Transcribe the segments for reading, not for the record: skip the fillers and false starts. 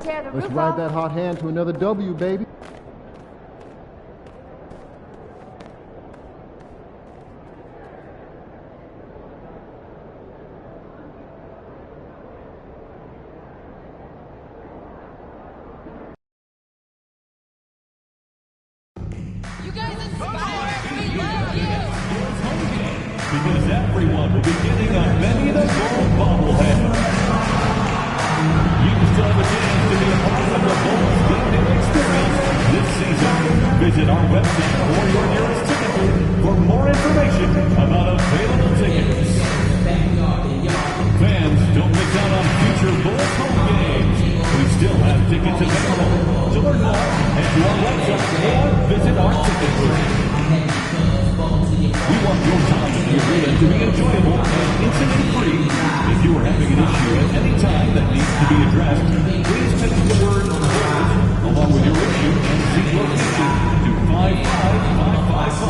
Let's ride that hot hand to another W, baby. You guys inspire me. We love you. Because everyone will be getting a Benny the Bull bobblehead. You still have a chance to be a part of the Bulls game day experience this season. Visit our website or your nearest ticket booth for more information about available tickets. Fans, don't miss out on future Bulls home games. We still have tickets available. To learn more, head to our website or visit our ticket booth. We want your time at the arena to be enjoyable and incident-free. If you are having an issue at any time that needs to be addressed, please text the word "closed" along with your issue and seat location to 55555.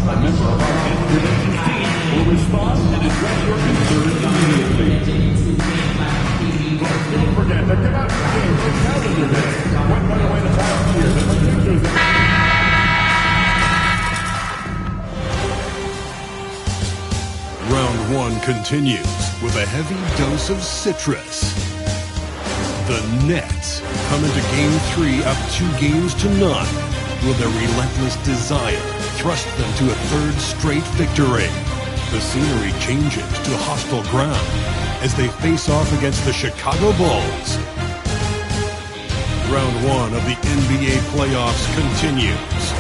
A member of our guest relations team will respond and address your concern immediately. Don't forget that come out to the game for Calendar Day. Went right away the past years and the pictures. Round one continues with a heavy dose of citrus. The Nets come into Game 3 up 2-0. Will their relentless desire thrust them to a third straight victory? The scenery changes to hostile ground as they face off against the Chicago Bulls. Round one of the NBA playoffs continues.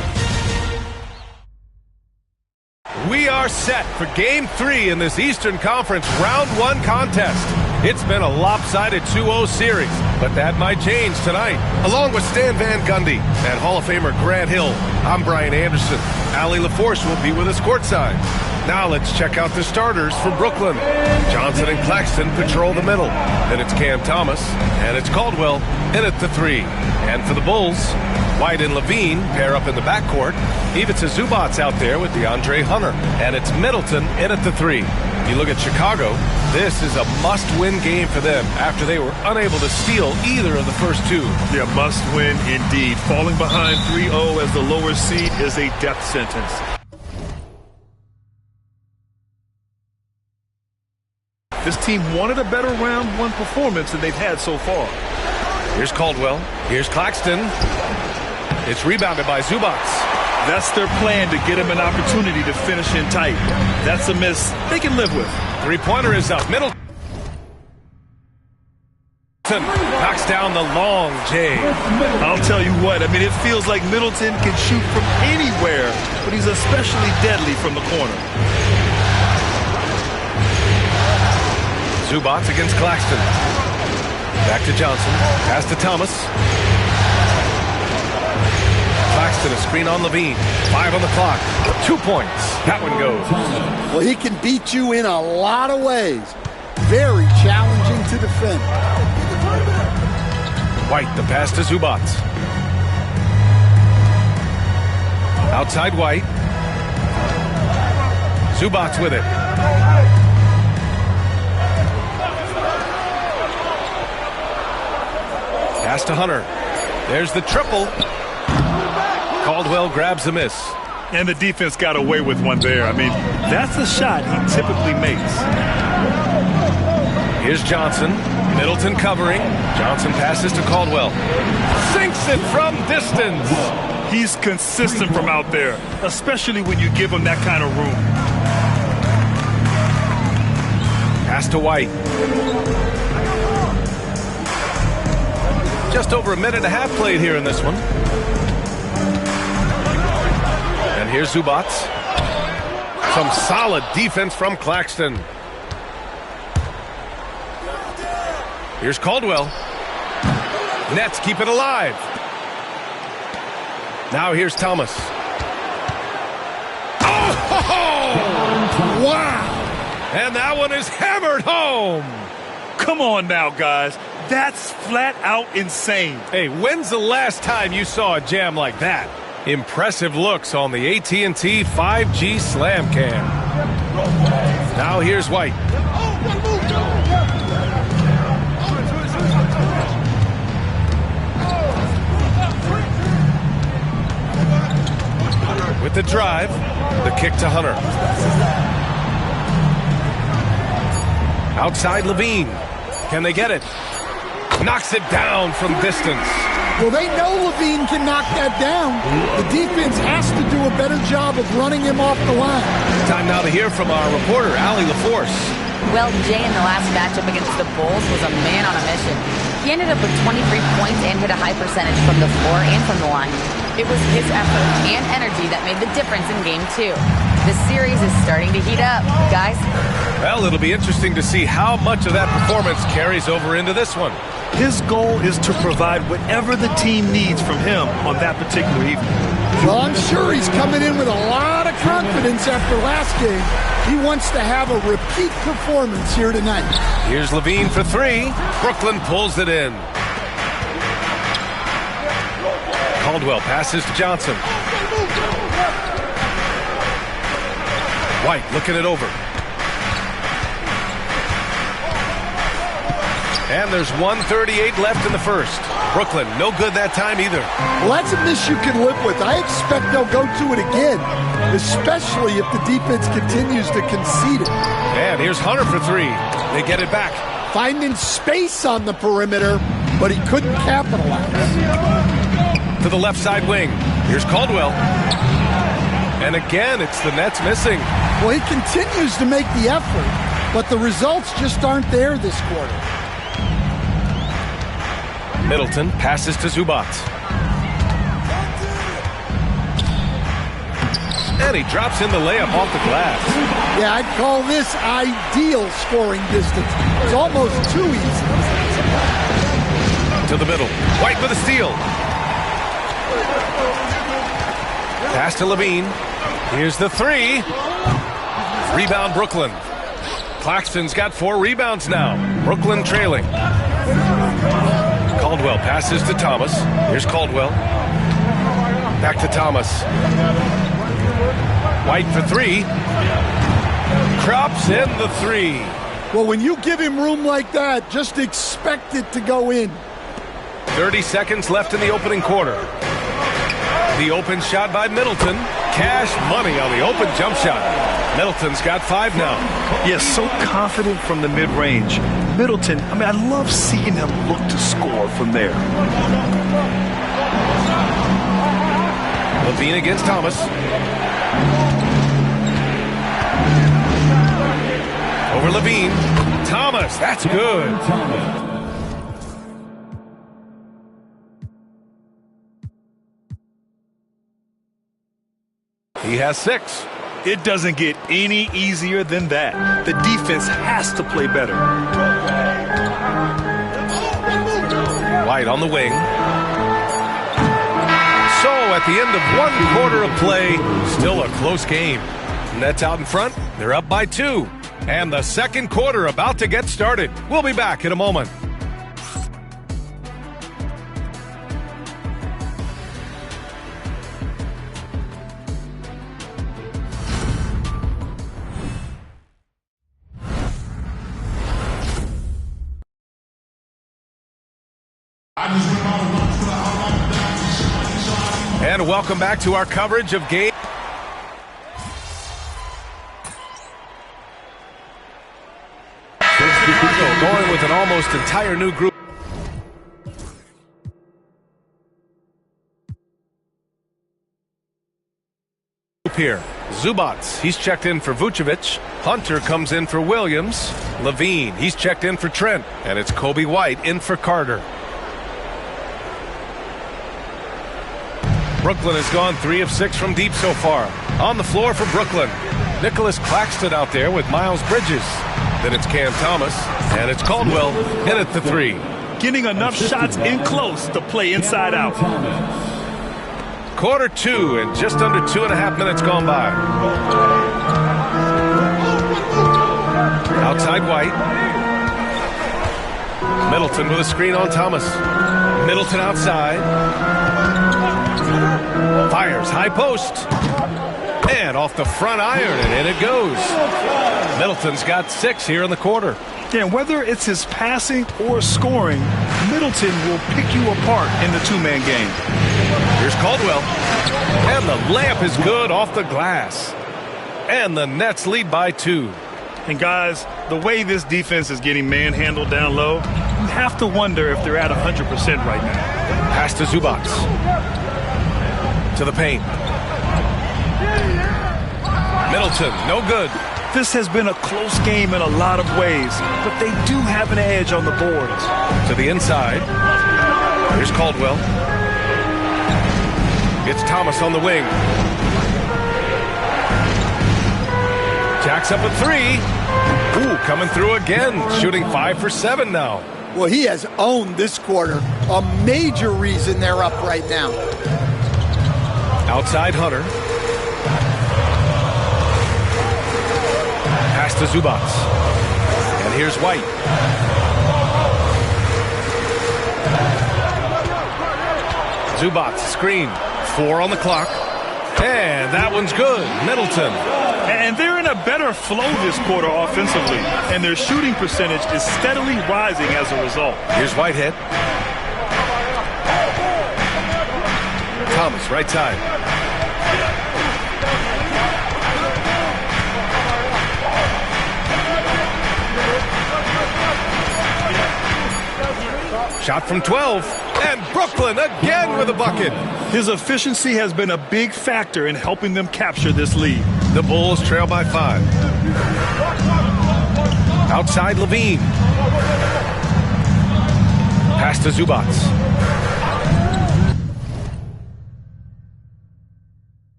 We are set for Game 3 in this Eastern Conference Round 1 contest. It's been a lopsided 2-0 series, but that might change tonight. Along with Stan Van Gundy and Hall of Famer Grant Hill, I'm Brian Anderson. Allie LaForce will be with us courtside. Now let's check out the starters for Brooklyn. Johnson and Claxton patrol the middle. Then it's Cam Thomas, and it's Caldwell in at the 3. And for the Bulls, White and Levine pair up in the backcourt. Ivica Zubac's out there with DeAndre Hunter. And it's Middleton in at the 3. You look at Chicago, this is a must-win game for them after they were unable to steal either of the first two. Yeah, must-win indeed. Falling behind 3-0 as the lower seed is a death sentence. This team wanted a better round one performance than they've had so far. Here's Caldwell. Here's Claxton. It's rebounded by Zubac. That's their plan, to get him an opportunity to finish in tight. That's a miss they can live with. Three-pointer is up. Middleton knocks down the long J. I'll tell you what, I mean, it feels like Middleton can shoot from anywhere, but he's especially deadly from the corner. Zubac against Claxton. Back to Johnson. Pass to Thomas. Claxton, a screen on Levine. 5 on the clock. 2 points. That one goes. Well, he can beat you in a lot of ways. Very challenging to defend. White, the pass to Zubac. Outside White. Zubac with it. Pass to Hunter. There's the triple. Caldwell grabs the miss. And the defense got away with one there. I mean, that's a shot he typically makes. Here's Johnson. Middleton covering. Johnson passes to Caldwell. Sinks it from distance. He's consistent from out there, especially when you give him that kind of room. Pass to White. Just over a minute and a half played here in this one. And here's Zubac. Some solid defense from Claxton. Here's Caldwell. Nets keep it alive. Now here's Thomas. Oh! Wow! And that one is hammered home. Come on now, guys. That's flat out insane. Hey, when's the last time you saw a jam like that? Impressive looks on the AT&T 5G Slam Cam. Now here's White. with the drive. The kick to Hunter. Outside Levine. Can they get it? Knocks it down from distance. Well, they know Levine can knock that down. The defense has to do a better job of running him off the line. Time now to hear from our reporter, Allie LaForce. Well, Jay in the last matchup against the Bulls was a man on a mission. He ended up with 23 points and hit a high percentage from the floor and from the line. It was his effort and energy that made the difference in Game 2. The series is starting to heat up, guys. Well, it'll be interesting to see how much of that performance carries over into this one. His goal is to provide whatever the team needs from him on that particular evening. Well, I'm sure he's coming in with a lot of confidence after last game. He wants to have a repeat performance here tonight. Here's Levine for three. Brooklyn pulls it in. Caldwell passes to Johnson. White looking it over. And there's 1:38 left in the first. Brooklyn, no good that time either. Well, that's a miss you can live with. I expect they'll go to it again, especially if the defense continues to concede it. And here's Hunter for three. They get it back. Finding space on the perimeter, but he couldn't capitalize. To the left side wing. Here's Caldwell. And again, it's the Nets missing. Well, he continues to make the effort, but the results just aren't there this quarter. Middleton passes to Zubac. And he drops in the layup off the glass. Yeah, I'd call this ideal scoring distance. It's almost too easy. To the middle. White with a steal. Pass to Levine. Here's the three. Rebound Brooklyn. Claxton's got 4 rebounds now. Brooklyn trailing. Caldwell passes to Thomas. Here's Caldwell. Back to Thomas. White for three. Drops in the three. Well, when you give him room like that, just expect it to go in. 30 seconds left in the opening quarter. The open shot by Middleton. Cash money on the open jump shot. Middleton's got 5 now. Yes, so confident from the mid-range. Middleton, I love seeing him look to score from there. Levine against Thomas. Over Levine. Thomas, that's good. He has 6. It doesn't get any easier than that. The defense has to play better. White on the wing. So at the end of 1 quarter of play, still a close game. Nets out in front. They're up by 2. And the second quarter about to get started. We'll be back in a moment. And welcome back to our coverage of game. Chicago going with an almost entire new group here. Zubac, he's checked in for Vucevic. Hunter comes in for Williams. Levine, he's checked in for Trent. And it's Kobe White in for Carter. Brooklyn has gone 3 of 6 from deep so far. On the floor for Brooklyn, Nicholas Claxton out there with Miles Bridges. Then it's Cam Thomas, and it's Caldwell in at the 3. Getting enough shots in close to play inside out. Quarter 2 and just under 2.5 minutes gone by. Outside White. Middleton with a screen on Thomas. Middleton outside. Fires high post. And off the front iron, and in it goes. Middleton's got 6 here in the quarter. Yeah, whether it's his passing or scoring, Middleton will pick you apart in the 2-man game. Here's Caldwell. And the layup is good off the glass. And the Nets lead by 2. And guys, the way this defense is getting manhandled down low, you have to wonder if they're at 100% right now. Pass to Zubac. To the paint. Middleton, no good. This has been a close game in a lot of ways, but they do have an edge on the boards. To the inside. Here's Caldwell. It's Thomas on the wing. Jacks up a 3. Ooh, coming through again. Shooting 5 for 7 now. Well, he has owned this quarter. A major reason they're up right now. Outside Hunter. Pass to Zubac. And here's White. Zubac screen. 4 on the clock. And that one's good. Middleton. And they're in a better flow this quarter offensively. And their shooting percentage is steadily rising as a result. Here's Whitehead. Thomas, right side. Shot from 12. And Brooklyn again with a bucket. His efficiency has been a big factor in helping them capture this lead. The Bulls trail by 5. Outside Levine. Pass to Zubac.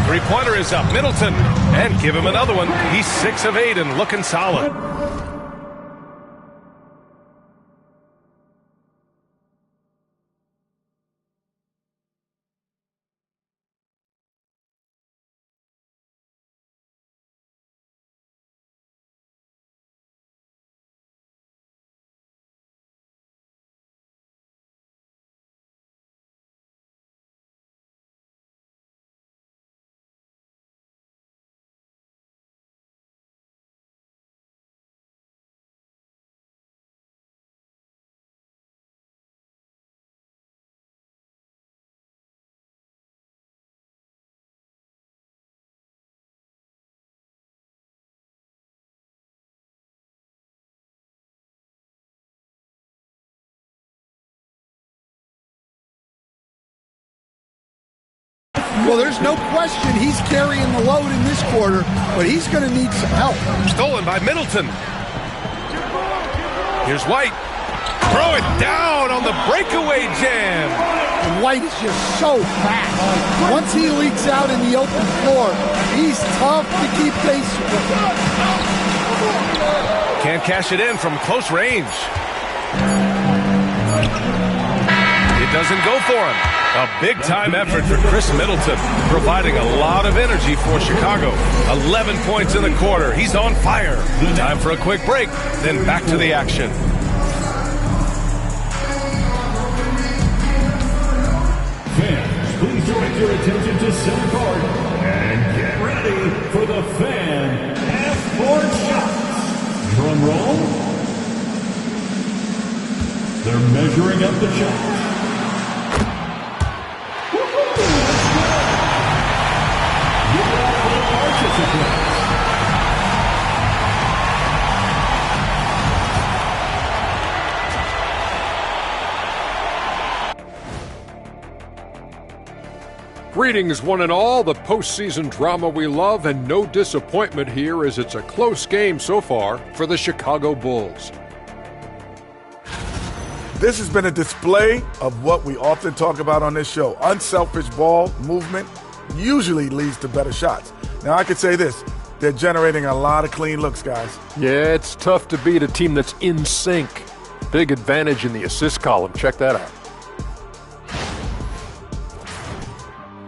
Three-pointer is up. Middleton. And give him another one. He's 6 of 8 and looking solid. Well, there's no question he's carrying the load in this quarter, but he's going to need some help. Stolen by Middleton. Here's White. Throw it down on the breakaway jam. And White is just so fast. Once he leaks out in the open floor, he's tough to keep pace with. Can't cash it in from close range. It doesn't go for him. A big-time effort for Chris Middleton, providing a lot of energy for Chicago. 11 points in the quarter. He's on fire. Time for a quick break, then back to the action. Fans, please direct your attention to center court and get ready for the Fan F4 shots. Drum roll. They're measuring up the shots. Greetings, one and all, the postseason drama we love, and no disappointment here as it's a close game so far for the Chicago Bulls. This has been a display of what we often talk about on this show. Unselfish ball movement usually leads to better shots. Now, I could say this. They're generating a lot of clean looks, guys. Yeah, it's tough to beat a team that's in sync. Big advantage in the assist column. Check that out.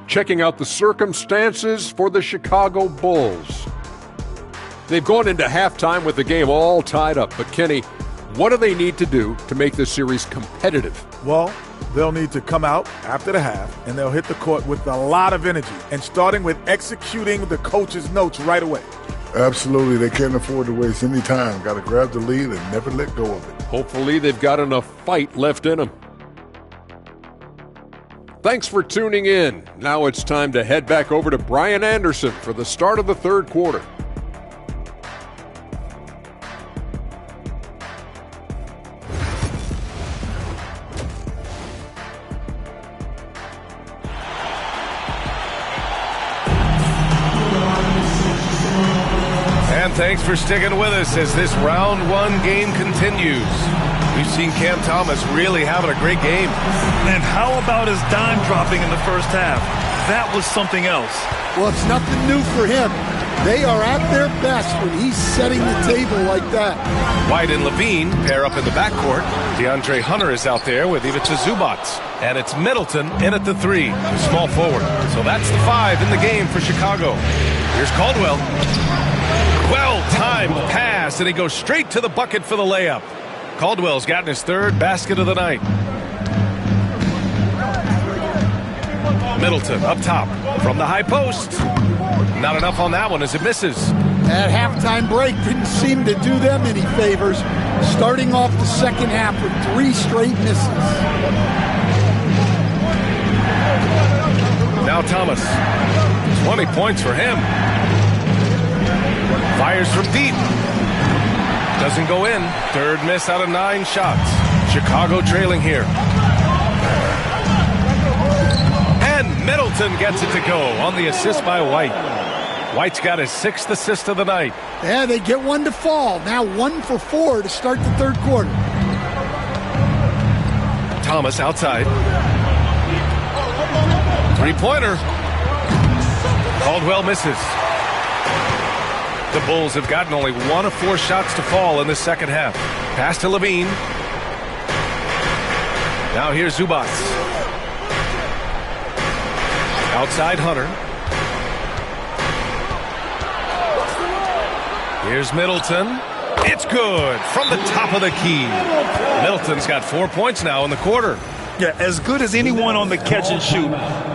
Checking out the circumstances for the Chicago Bulls. They've gone into halftime with the game all tied up. But, Kenny, what do they need to do to make this series competitive? Well, they'll need to come out after the half, and they'll hit the court with a lot of energy, and starting with executing the coach's notes right away. Absolutely. They can't afford to waste any time. Got to grab the lead and never let go of it. Hopefully they've got enough fight left in them. Thanks for tuning in. Now it's time to head back over to Brian Anderson for the start of the third quarter. And thanks for sticking with us as this round one game continues. We've seen Cam Thomas really having a great game. And how about his dime dropping in the first half? That was something else. Well, it's nothing new for him. They are at their best when he's setting the table like that. White and Levine pair up in the backcourt. DeAndre Hunter is out there with Ivica Zubac. And it's Middleton in at the 3, small forward. So that's the 5 in the game for Chicago. Here's Caldwell. Well-timed pass, and he goes straight to the bucket for the layup. Caldwell's gotten his third basket of the night. Middleton up top from the high post. Not enough on that one as it misses. That halftime break didn't seem to do them any favors, starting off the second half with 3 straight misses. Now Thomas. 20 points for him. Fires from deep. Doesn't go in. Third miss out of 9 shots. Chicago trailing here. And Middleton gets it to go on the assist by White. White's got his 6th assist of the night. Yeah, they get one to fall. Now 1 for 4 to start the third quarter. Thomas outside. 3-pointer. Caldwell misses. The Bulls have gotten only 1 of 4 shots to fall in the second half. Pass to Levine. Now here's Zubac. Outside Hunter. Here's Middleton. It's good from the top of the key. Middleton's got 4 points now in the quarter. Yeah, as good as anyone on the catch and shoot.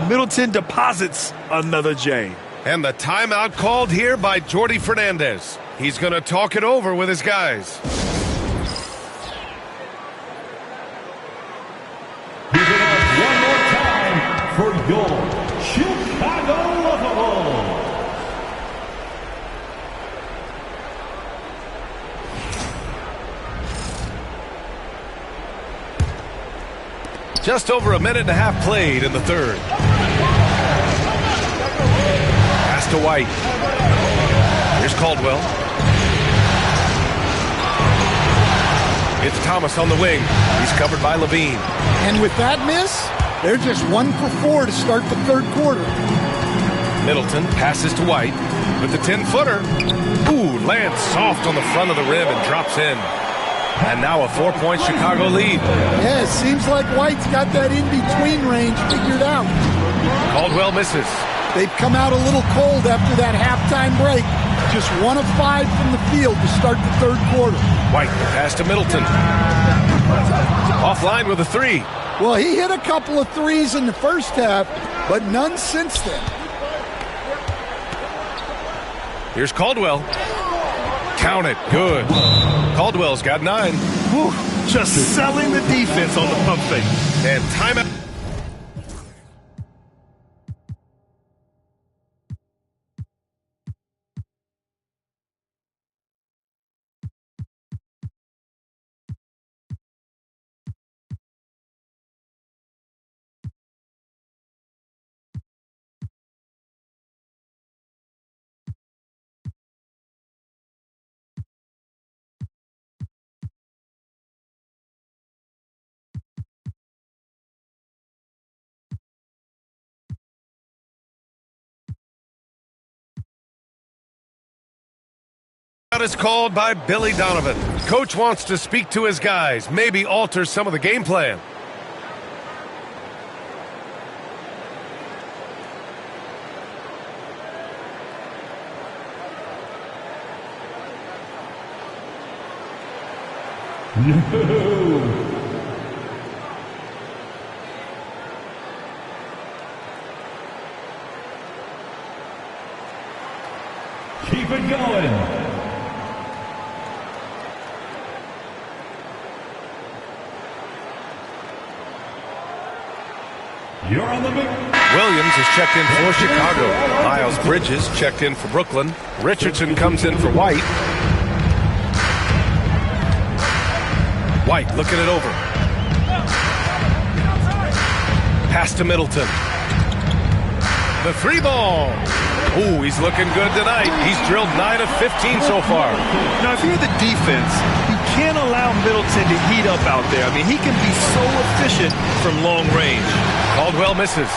Middleton deposits another J. And the timeout called here by Jordi Fernandez. He's going to talk it over with his guys. Give it up one more time for your Chicago Bulls. Just over a minute and a half played in the third. Pass to White. Here's Caldwell. It's Thomas on the wing. He's covered by Levine. And with that miss, they're just 1 for 4 to start the third quarter. Middleton passes to White with the 10-footer. Ooh, lands soft on the front of the rim and drops in. And now a 4-point Chicago lead. Yeah, it seems like White's got that in-between range figured out. Caldwell misses. They've come out a little cold after that halftime break. Just 1 of 5 from the field to start the third quarter. White, the pass to Middleton. Offline with a 3. Well, he hit a couple of threes in the first half, but none since then. Here's Caldwell. Count it. Good. Caldwell's got 9. Whew, just selling the defense on the pump fake. And timeout. Is called by Billy Donovan. Coach wants to speak to his guys, maybe alter some of the game plan. No. Keep it going. You're on the big. Williams is checked in for Chicago. Miles Bridges checked in for Brooklyn. Richardson comes in for White. White looking it over. Pass to Middleton. The three ball. Ooh, he's looking good tonight. He's drilled 9 of 15 so far. Now, if you're the defense, you can't allow Middleton to heat up out there. I mean, he can be so efficient from long range. Caldwell misses.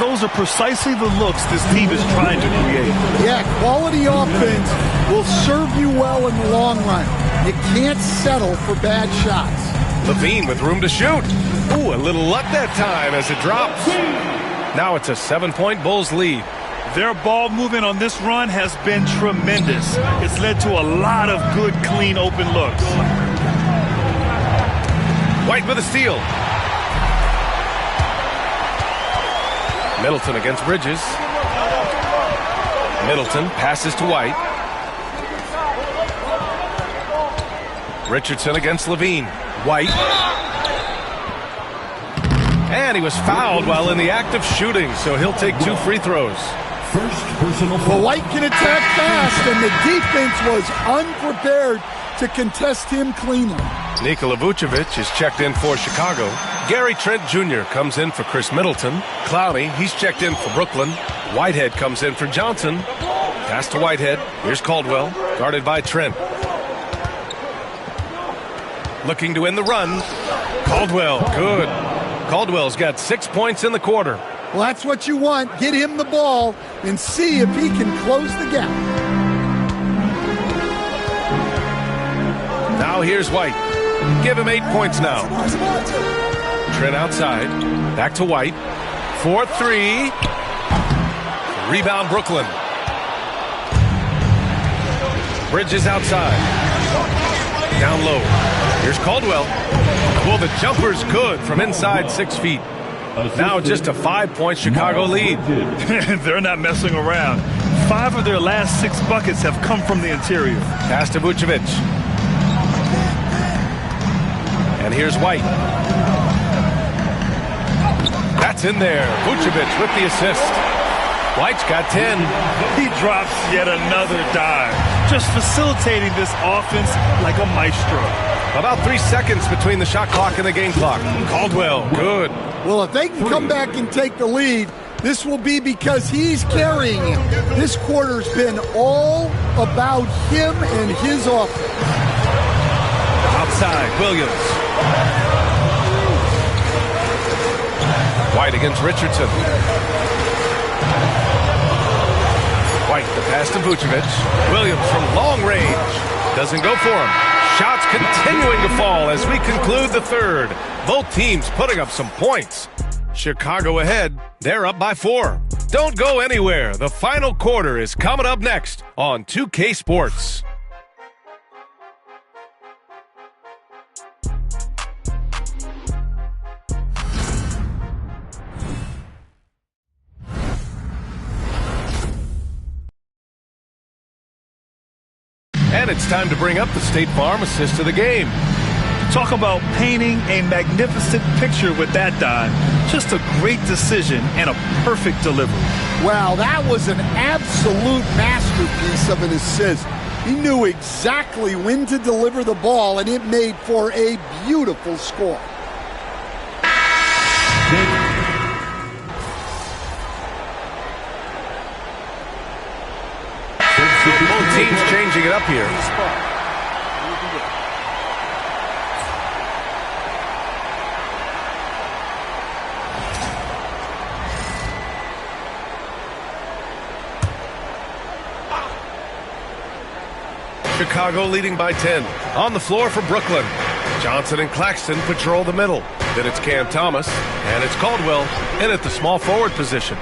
Those are precisely the looks this team is trying to create. Yeah, quality offense will serve you well in the long run. You can't settle for bad shots. Levine with room to shoot. Ooh, a little luck that time as it drops. Now it's a 7-point Bulls lead. Their ball movement on this run has been tremendous. It's led to a lot of good, clean, open looks. White with a steal. Middleton against Bridges. Middleton passes to White. Richardson against Levine. White. And he was fouled while in the act of shooting, so he'll take 2 free throws. First personal But foul. White can attack fast, and the defense was unprepared to contest him cleanly. Nikola Vucevic is checked in for Chicago. Gary Trent Jr. comes in for Chris Middleton. Clowney, he's checked in for Brooklyn. Whitehead comes in for Johnson. Pass to Whitehead. Here's Caldwell, guarded by Trent. Looking to win the run. Caldwell, good. Caldwell's got 6 points in the quarter. Well, that's what you want. Get him the ball and see if he can close the gap. Now here's White. Give him 8 points now. Trent outside. Back to White. 4-3. Rebound Brooklyn. Bridges outside. Down low. Here's Caldwell. Well, the jumper's good from inside 6 feet. Now just a 5-point Chicago lead. They're not messing around. 5 of their last 6 buckets have come from the interior. Pass to Vucevic. And here's White. That's in there. Vucevic with the assist. White's got 10. He drops yet another dive, just facilitating this offense like a maestro. About 3 seconds between the shot clock and the game clock. Caldwell, good. Well, if they can come back and take the lead, this will be because he's carrying him. This quarter's been all about him and his offense. Outside, Williams. White against Richardson. White, the pass to Vucevic. Williams from long range. Doesn't go for him. Shots continuing to fall as we conclude the third. Both teams putting up some points. Chicago ahead. They're up by 4. Don't go anywhere. The final quarter is coming up next on 2K Sports. And it's time to bring up the State Farm assist to the game. Talk about painting a magnificent picture with that dive. Just a great decision and a perfect delivery. Wow, that was an absolute masterpiece of an assist. He knew exactly when to deliver the ball, and it made for a beautiful score. Both teams changing it up here. Chicago leading by 10. On the floor for Brooklyn. Johnson and Claxton patrol the middle. Then it's Cam Thomas, and it's Caldwell in at the small forward position.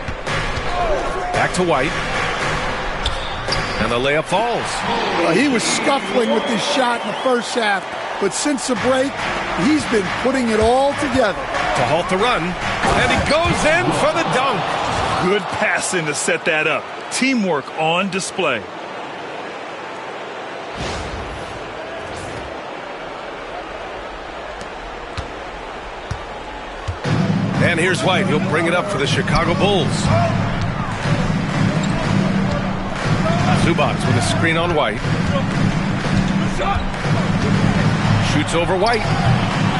Back to White. And the layup falls. He was scuffling with his shot in the first half, but since the break, he's been putting it all together. To halt the run, and he goes in for the dunk. Good passing to set that up. Teamwork on display. And here's White. He'll bring it up for the Chicago Bulls. Zubac with a screen on White. Shoots over White.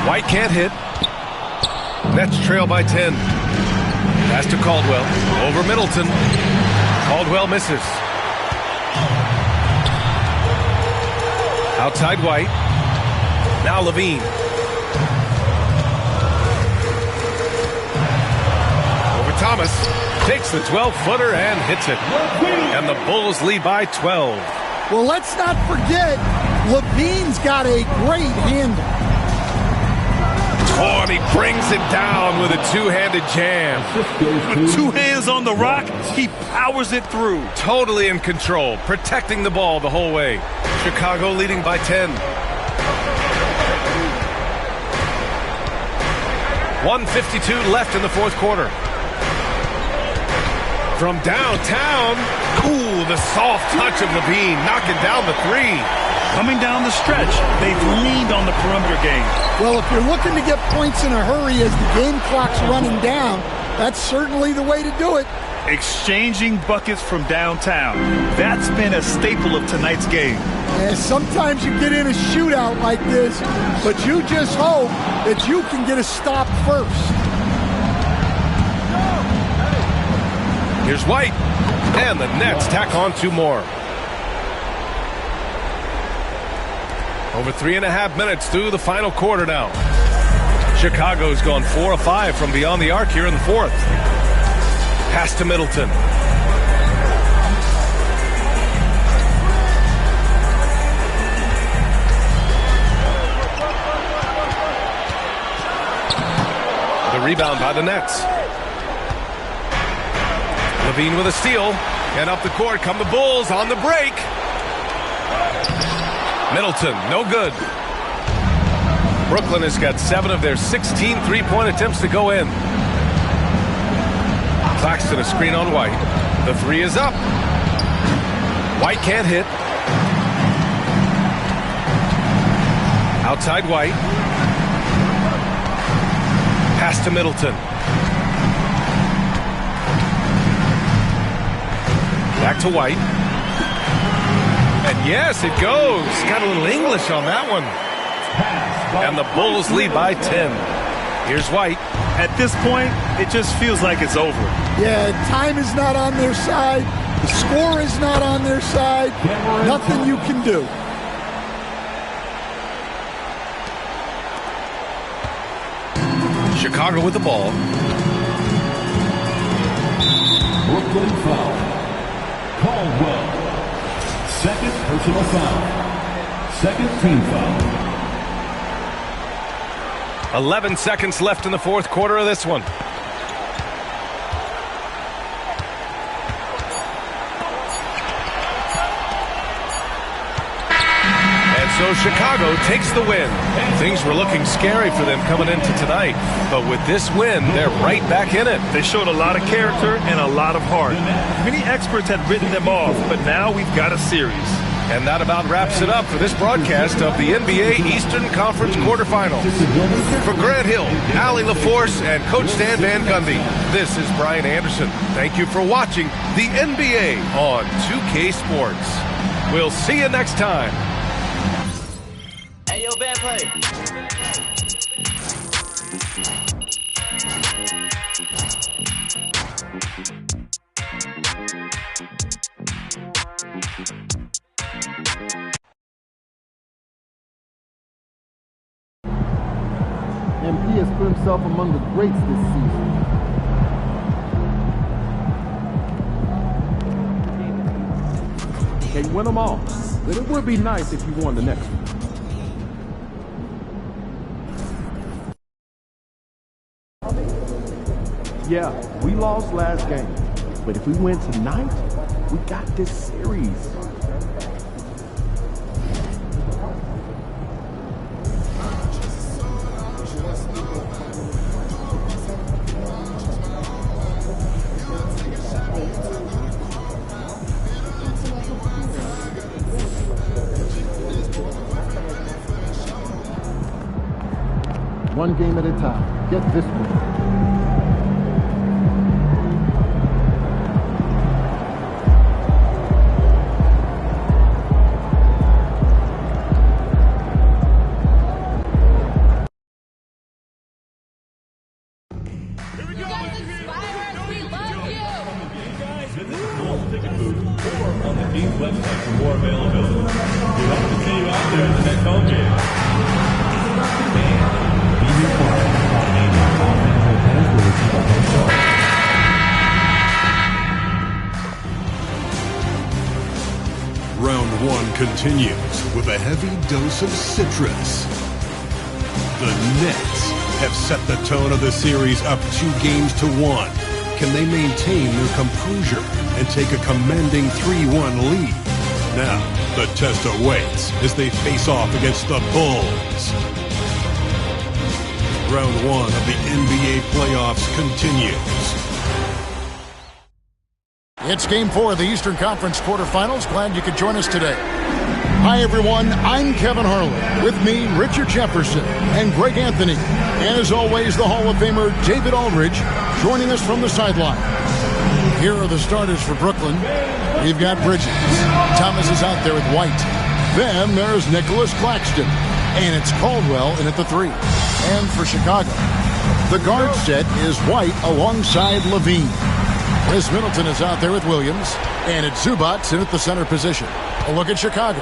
White can't hit. Nets trail by 10. Pass to Caldwell. Over Middleton. Caldwell misses. Outside White. Now Levine. Over Thomas. Takes the 12-footer and hits it. And the Bulls lead by 12. Well, let's not forget, Levine's got a great handle. Oh, and he brings it down with a two-handed jam. With two hands on the rock, he powers it through. Totally in control, protecting the ball the whole way. Chicago leading by 10. 1:52 left in the fourth quarter. From downtown, ooh, the soft touch of Levine, knocking down the three. Coming down the stretch, they've leaned on the perimeter game. Well, if you're looking to get points in a hurry as the game clock's running down, that's certainly the way to do it. Exchanging buckets from downtown. That's been a staple of tonight's game. Yeah, sometimes you get in a shootout like this, but you just hope that you can get a stop first. Here's White, and the Nets tack on 2 more. Over 3.5 minutes through the final quarter now. Chicago's gone 4 of 5 from beyond the arc here in the fourth. Pass to Middleton. The rebound by the Nets. Levine with a steal, and up the court come the Bulls on the break. Middleton, no good. Brooklyn has got 7 of their 16 three-point attempts to go in. Claxton a screen on White. The three is up. White can't hit. Outside White. Pass to Middleton. Back to White. And yes, it goes. Got a little English on that one. And the Bulls lead by 10. Here's White. At this point, it just feels like it's over. Yeah, time is not on their side. The score is not on their side. Nothing you can do. Chicago with the ball. Brooklyn foul. Caldwell. Second personal foul. Second team foul. 11 seconds left in the fourth quarter of this one. And so Chicago takes the win. Things were looking scary for them coming into tonight. But with this win, they're right back in it. They showed a lot of character and a lot of heart. Many experts had written them off, but now we've got a series. And that about wraps it up for this broadcast of the NBA Eastern Conference quarterfinals. For Grant Hill, Allie LaForce, and Coach Stan Van Gundy, this is Brian Anderson. Thank you for watching the NBA on 2K Sports. We'll see you next time. Hey, yo, bad play. MP has put himself among the greats this season. Can't win them all, but it would be nice if you won the next one. Yeah, we lost last game, but if we win tonight, we got this series. One game at a time. Get this one. We'd love to see you out there in the next home game. And be your part by naming offensive head coach of the show. Round one continues with a heavy dose of citrus. The Nets have set the tone of the series up 2-1. Can they maintain their composure and take a commanding 3-1 lead? Now, the test awaits as they face off against the Bulls. Round one of the NBA playoffs continues. It's Game 4 of the Eastern Conference quarterfinals. Glad you could join us today. Hi, everyone. I'm Kevin Harlan. With me, Richard Jefferson and Greg Anthony. And as always, the Hall of Famer David Aldridge joining us from the sideline. Here are the starters for Brooklyn. We've got Bridges. Thomas is out there with White. Then there's Nicholas Claxton. And it's Caldwell in at the 3. And for Chicago, the guard set is White alongside Levine. Chris Middleton is out there with Williams, and it's Zubac in at the center position. A look at Chicago.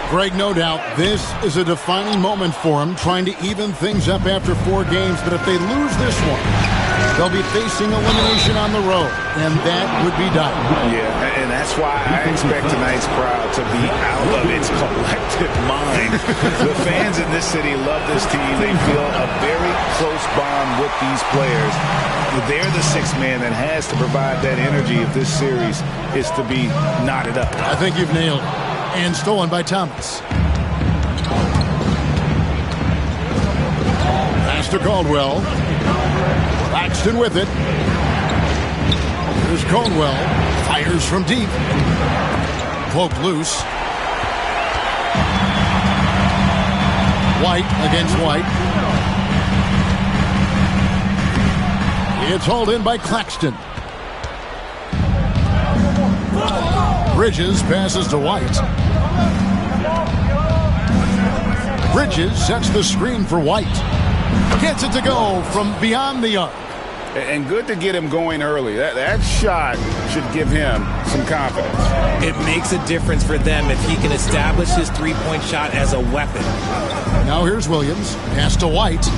Greg, no doubt, this is a defining moment for them, trying to even things up after 4 games. But if they lose this one, they'll be facing elimination on the road, and that would be dire. Yeah, and that's why I expect tonight's crowd to be out of its collective mind. The fans in this city love this team. They feel a very close bond with these players. They're the 6th man that has to provide that energy if this series is to be knotted up. I think you've nailed it. And stolen by Thomas. Pass to Caldwell. Claxton with it. Here's Caldwell. Fires from deep. Poked loose. White against White. It's hauled in by Claxton. Bridges passes to White. Bridges sets the screen for White. Gets it to go from beyond the arc. And good to get him going early. That shot should give him some confidence. It makes a difference for them if he can establish his three-point shot as a weapon. Now here's Williams. Pass to White.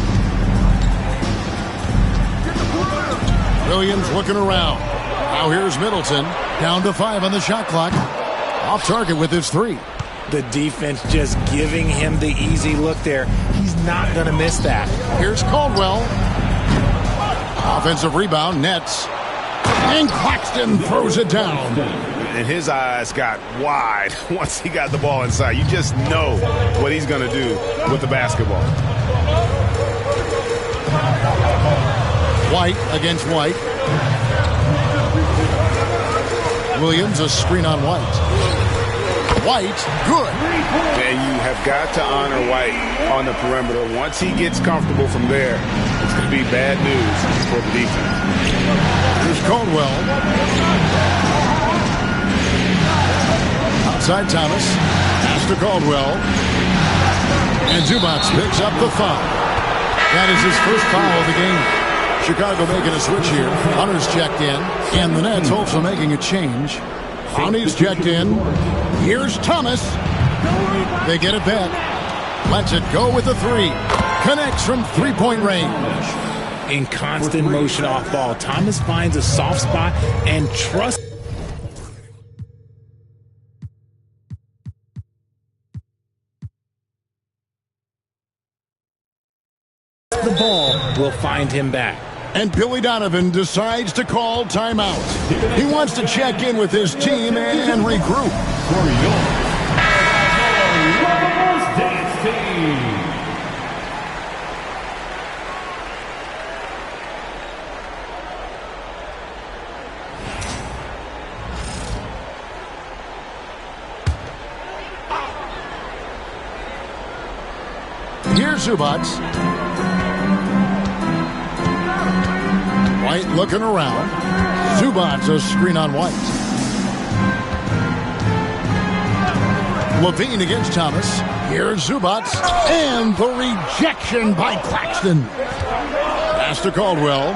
Williams looking around. Now here's Middleton. Down to 5 on the shot clock. Off target with his 3. The defense just giving him the easy look there. He's not going to miss that. Here's Caldwell. Offensive rebound, Nets. And Claxton throws it down. And his eyes got wide once he got the ball inside. You just know what he's going to do with the basketball. White against White. Williams, a screen on White. White, good. And you have got to honor White on the perimeter. Once he gets comfortable from there, it's going to be bad news for the defense. Here's Caldwell. Outside Thomas. Pass to Caldwell. And Zubac picks up the foul. That is his first foul of the game. Chicago making a switch here. Hunter's checked in. And the Nets also making a change. Honey's checked in. Here's Thomas. They get it back. Lets it go with a 3. Connects from 3-point range. In constant motion off ball, Thomas finds a soft spot and trusts the ball will find him back. And Billy Donovan decides to call timeout. He wants to check in with his team and regroup. For your dance team. Here's Zubac. White looking around. Zubac, a screen on White. Levine against Thomas. Here's Zubac. And the rejection by Claxton. Pass to Caldwell.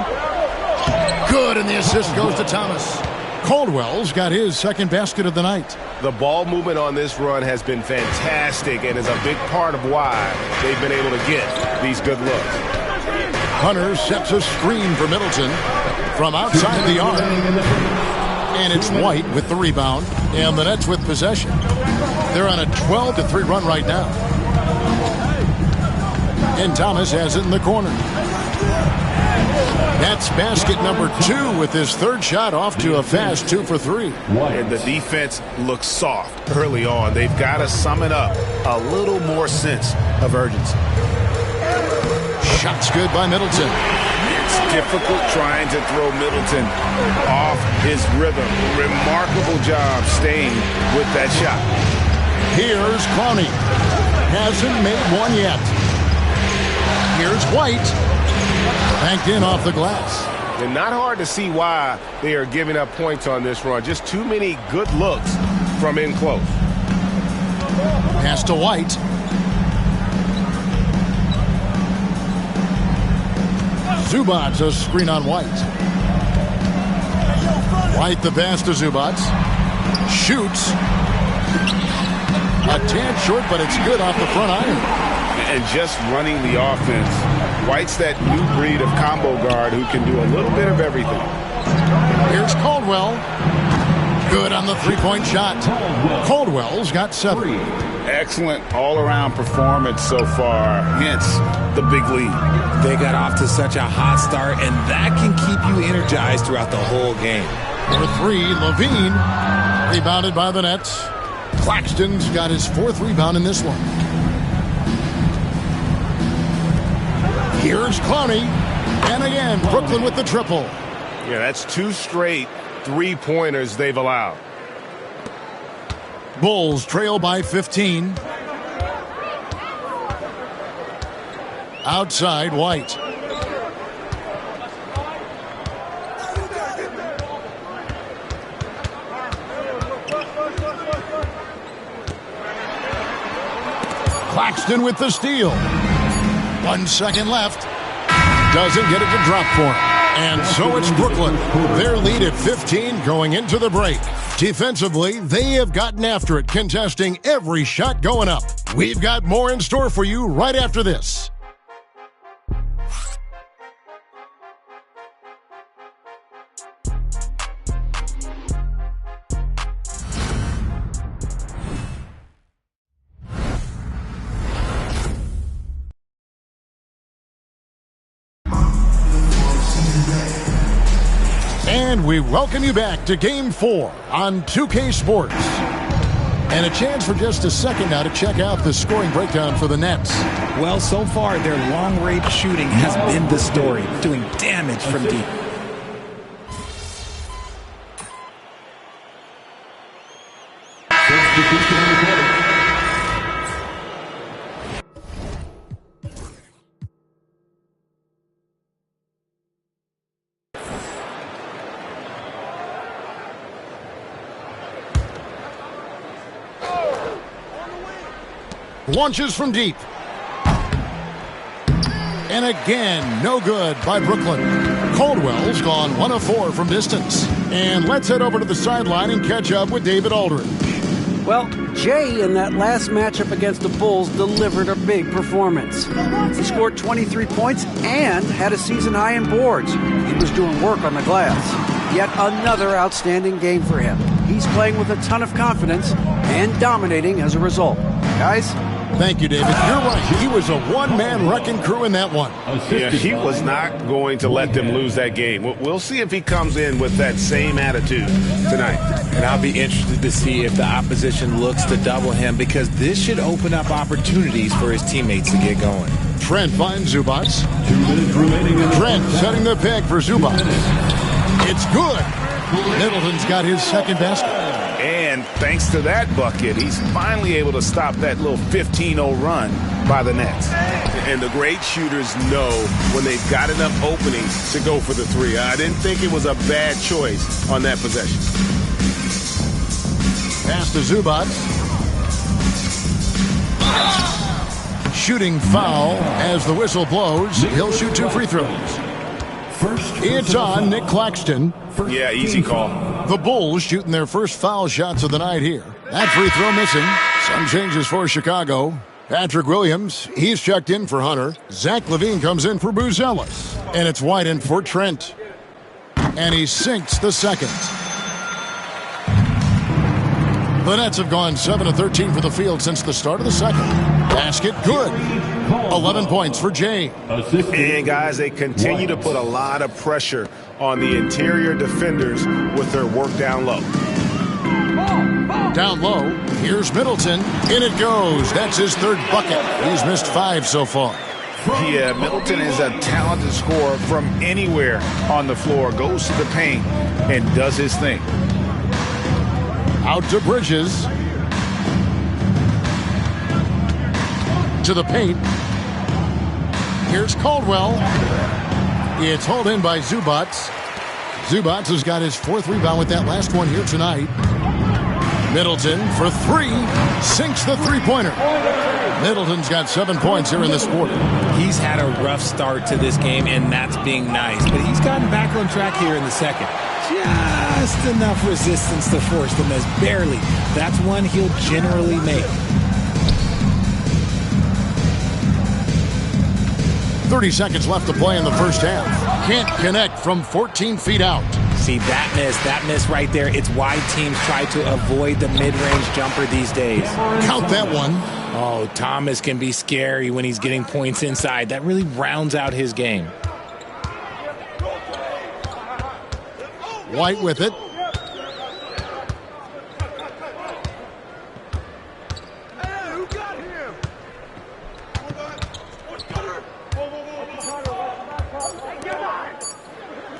Good, and the assist goes to Thomas. Caldwell's got his second basket of the night. The ball movement on this run has been fantastic and is a big part of why they've been able to get these good looks. Hunter sets a screen for Middleton from outside the arc. And it's White with the rebound. And the Nets with possession. They're on a 12-3 run right now. And Thomas has it in the corner. That's basket number 2 with his third shot off to a fast 2 for 3. And the defense looks soft early on. They've got to sum it up a little more sense of urgency. Shot's good by Middleton. It's difficult trying to throw Middleton off his rhythm. Remarkable job staying with that shot. Here's Clowney. Hasn't made one yet. Here's White. Banked in off the glass. And not hard to see why they are giving up points on this run. Just too many good looks from in close. Pass to White. Zubac's a screen on White. White the pass to Zubac's. Shoots. A tad short, but it's good off the front iron. And just running the offense. White's that new breed of combo guard who can do a little bit of everything. Here's Caldwell. Good on the three-point shot. Caldwell's got 7. Excellent all-around performance so far, hence the big lead. They got off to such a hot start, and that can keep you energized throughout the whole game. For 3, Levine. Rebounded by the Nets. Claxton's got his 4th rebound in this one. Here's Clowney. And again, Brooklyn with the triple. Yeah, that's 2 straight three-pointers they've allowed. Bulls trail by 15. Outside, White. Claxton with the steal. 1 second left. Doesn't get it to drop for him. And so it's Brooklyn. Their lead at 15 going into the break. Defensively, they have gotten after it, contesting every shot going up. We've got more in store for you right after this. And we welcome you back to Game 4 on 2K Sports. And a chance for just a second now to check out the scoring breakdown for the Nets. Well, so far, their long-range shooting has been the story, doing damage from deep. Launches from deep. And again, no good by Brooklyn. Caldwell's gone 1 of 4 from distance. And let's head over to the sideline and catch up with David Aldridge. Well, Jay in that last matchup against the Bulls delivered a big performance. He scored 23 points and had a season high in boards. He was doing work on the glass. Yet another outstanding game for him. He's playing with a ton of confidence and dominating as a result. Guys? Thank you, David. You're right. He was a one-man wrecking crew in that one. Yeah, he was not going to let them lose that game. We'll see if he comes in with that same attitude tonight. And I'll be interested to see if the opposition looks to double him, because this should open up opportunities for his teammates to get going. Trent finds Zubac. 2 minutes remaining. Trent setting the peg for Zubac. It's good. Middleton's got his second basket. And thanks to that bucket, he's finally able to stop that little 15-0 run by the Nets. And the great shooters know when they've got enough openings to go for the 3. I didn't think it was a bad choice on that possession. Pass to Zubac. Shooting foul as the whistle blows. He'll shoot 2 free throws. It's on Nick Claxton. Yeah, easy call. The Bulls shooting their first foul shots of the night here. That free throw missing. Some changes for Chicago. Patrick Williams, he's checked in for Hunter. Zach LaVine comes in for Buzelis. And it's White in for Trent. And he sinks the second. The Nets have gone 7 of 13 for the field since the start of the second. Basket good. 11 points for Jay. And guys, they continue to put a lot of pressure on the interior defenders with their work down low. Down low, here's Middleton. In it goes. That's his third bucket. He's missed 5 so far. Yeah, Middleton is a talented scorer from anywhere on the floor. Goes to the paint and does his thing. Out to Bridges. To the paint. Here's Caldwell. It's hauled in by Zubac. Zubac has got his 4th rebound with that last one here tonight. Middleton for 3. Sinks the three-pointer. Middleton's got 7 points here in this quarter. He's had a rough start to this game, and that's being nice. But he's gotten back on track here in the second. Just enough resistance to force the miss. Barely. That's one he'll generally make. 30 seconds left to play in the first half. Can't connect from 14 feet out. See, that miss right there, it's why teams try to avoid the mid-range jumper these days. Count that one. Oh, Thomas can be scary when he's getting points inside. That really rounds out his game. White with it.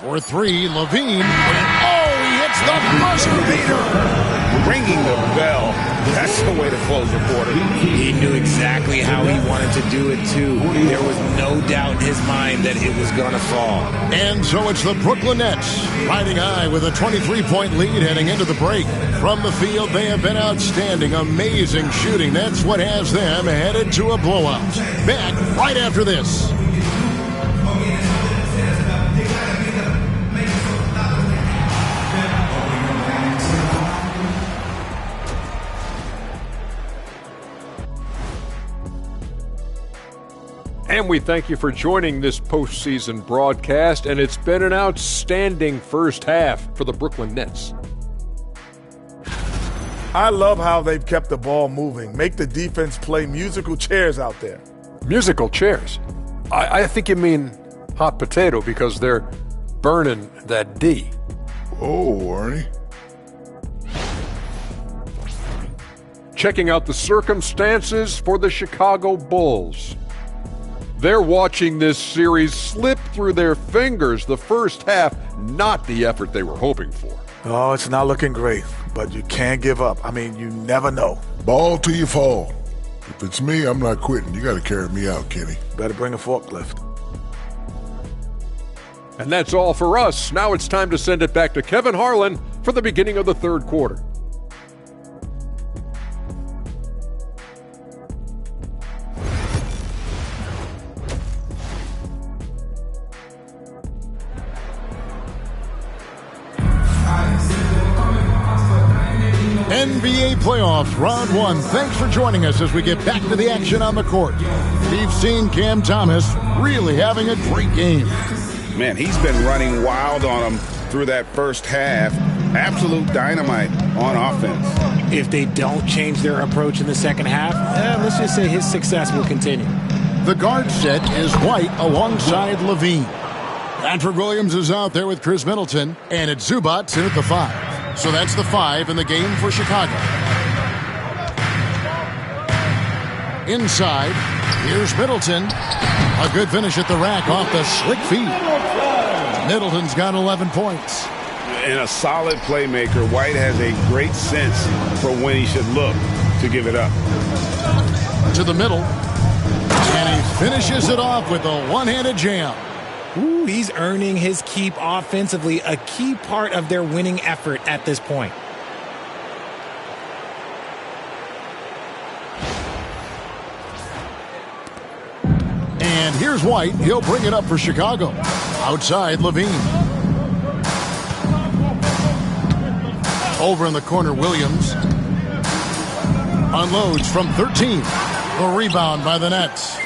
For 3, LaVine. And he hits the buzzer beater. Ringing the bell. That's the way to close the quarter. He knew exactly how he wanted to do it, too. There was no doubt in his mind that it was going to fall. And so it's the Brooklyn Nets riding high with a 23-point lead heading into the break. From the field, they have been outstanding. Amazing shooting. That's what has them headed to a blowout. Back right after this. And we thank you for joining this postseason broadcast, and it's been an outstanding first half for the Brooklyn Nets. I love how they've kept the ball moving. Make the defense play musical chairs out there. Musical chairs? I think you mean hot potato because they're burning that D. Oh, Arnie. Checking out the circumstances for the Chicago Bulls. They're watching this series slip through their fingers. The first half, not the effort they were hoping for. Oh, it's not looking great, but you can't give up. I mean, you never know. Ball till you fall. If it's me, I'm not quitting. You got to carry me out, Kenny. Better bring a forklift. And that's all for us. Now it's time to send it back to Kevin Harlan for the beginning of the third quarter. NBA playoffs, round 1. Thanks for joining us as we get back to the action on the court. We've seen Cam Thomas really having a great game. Man, he's been running wild on him through that first half. Absolute dynamite on offense. If they don't change their approach in the second half, let's just say his success will continue. The guard set is White alongside LaVine. Patrick Williams is out there with Chris Middleton, and it's Zubac in at the 5. So that's the 5 in the game for Chicago. Inside, here's Middleton. A good finish at the rack off the slick feet. Middleton's got 11 points. And a solid playmaker. White has a great sense for when he should look to give it up. To the middle. And he finishes it off with a one-handed jam. Ooh, he's earning his keep offensively, a key part of their winning effort at this point. And here's White. He'll bring it up for Chicago. Outside, LaVine. Over in the corner, Williams. Unloads from 13. The rebound by the Nets.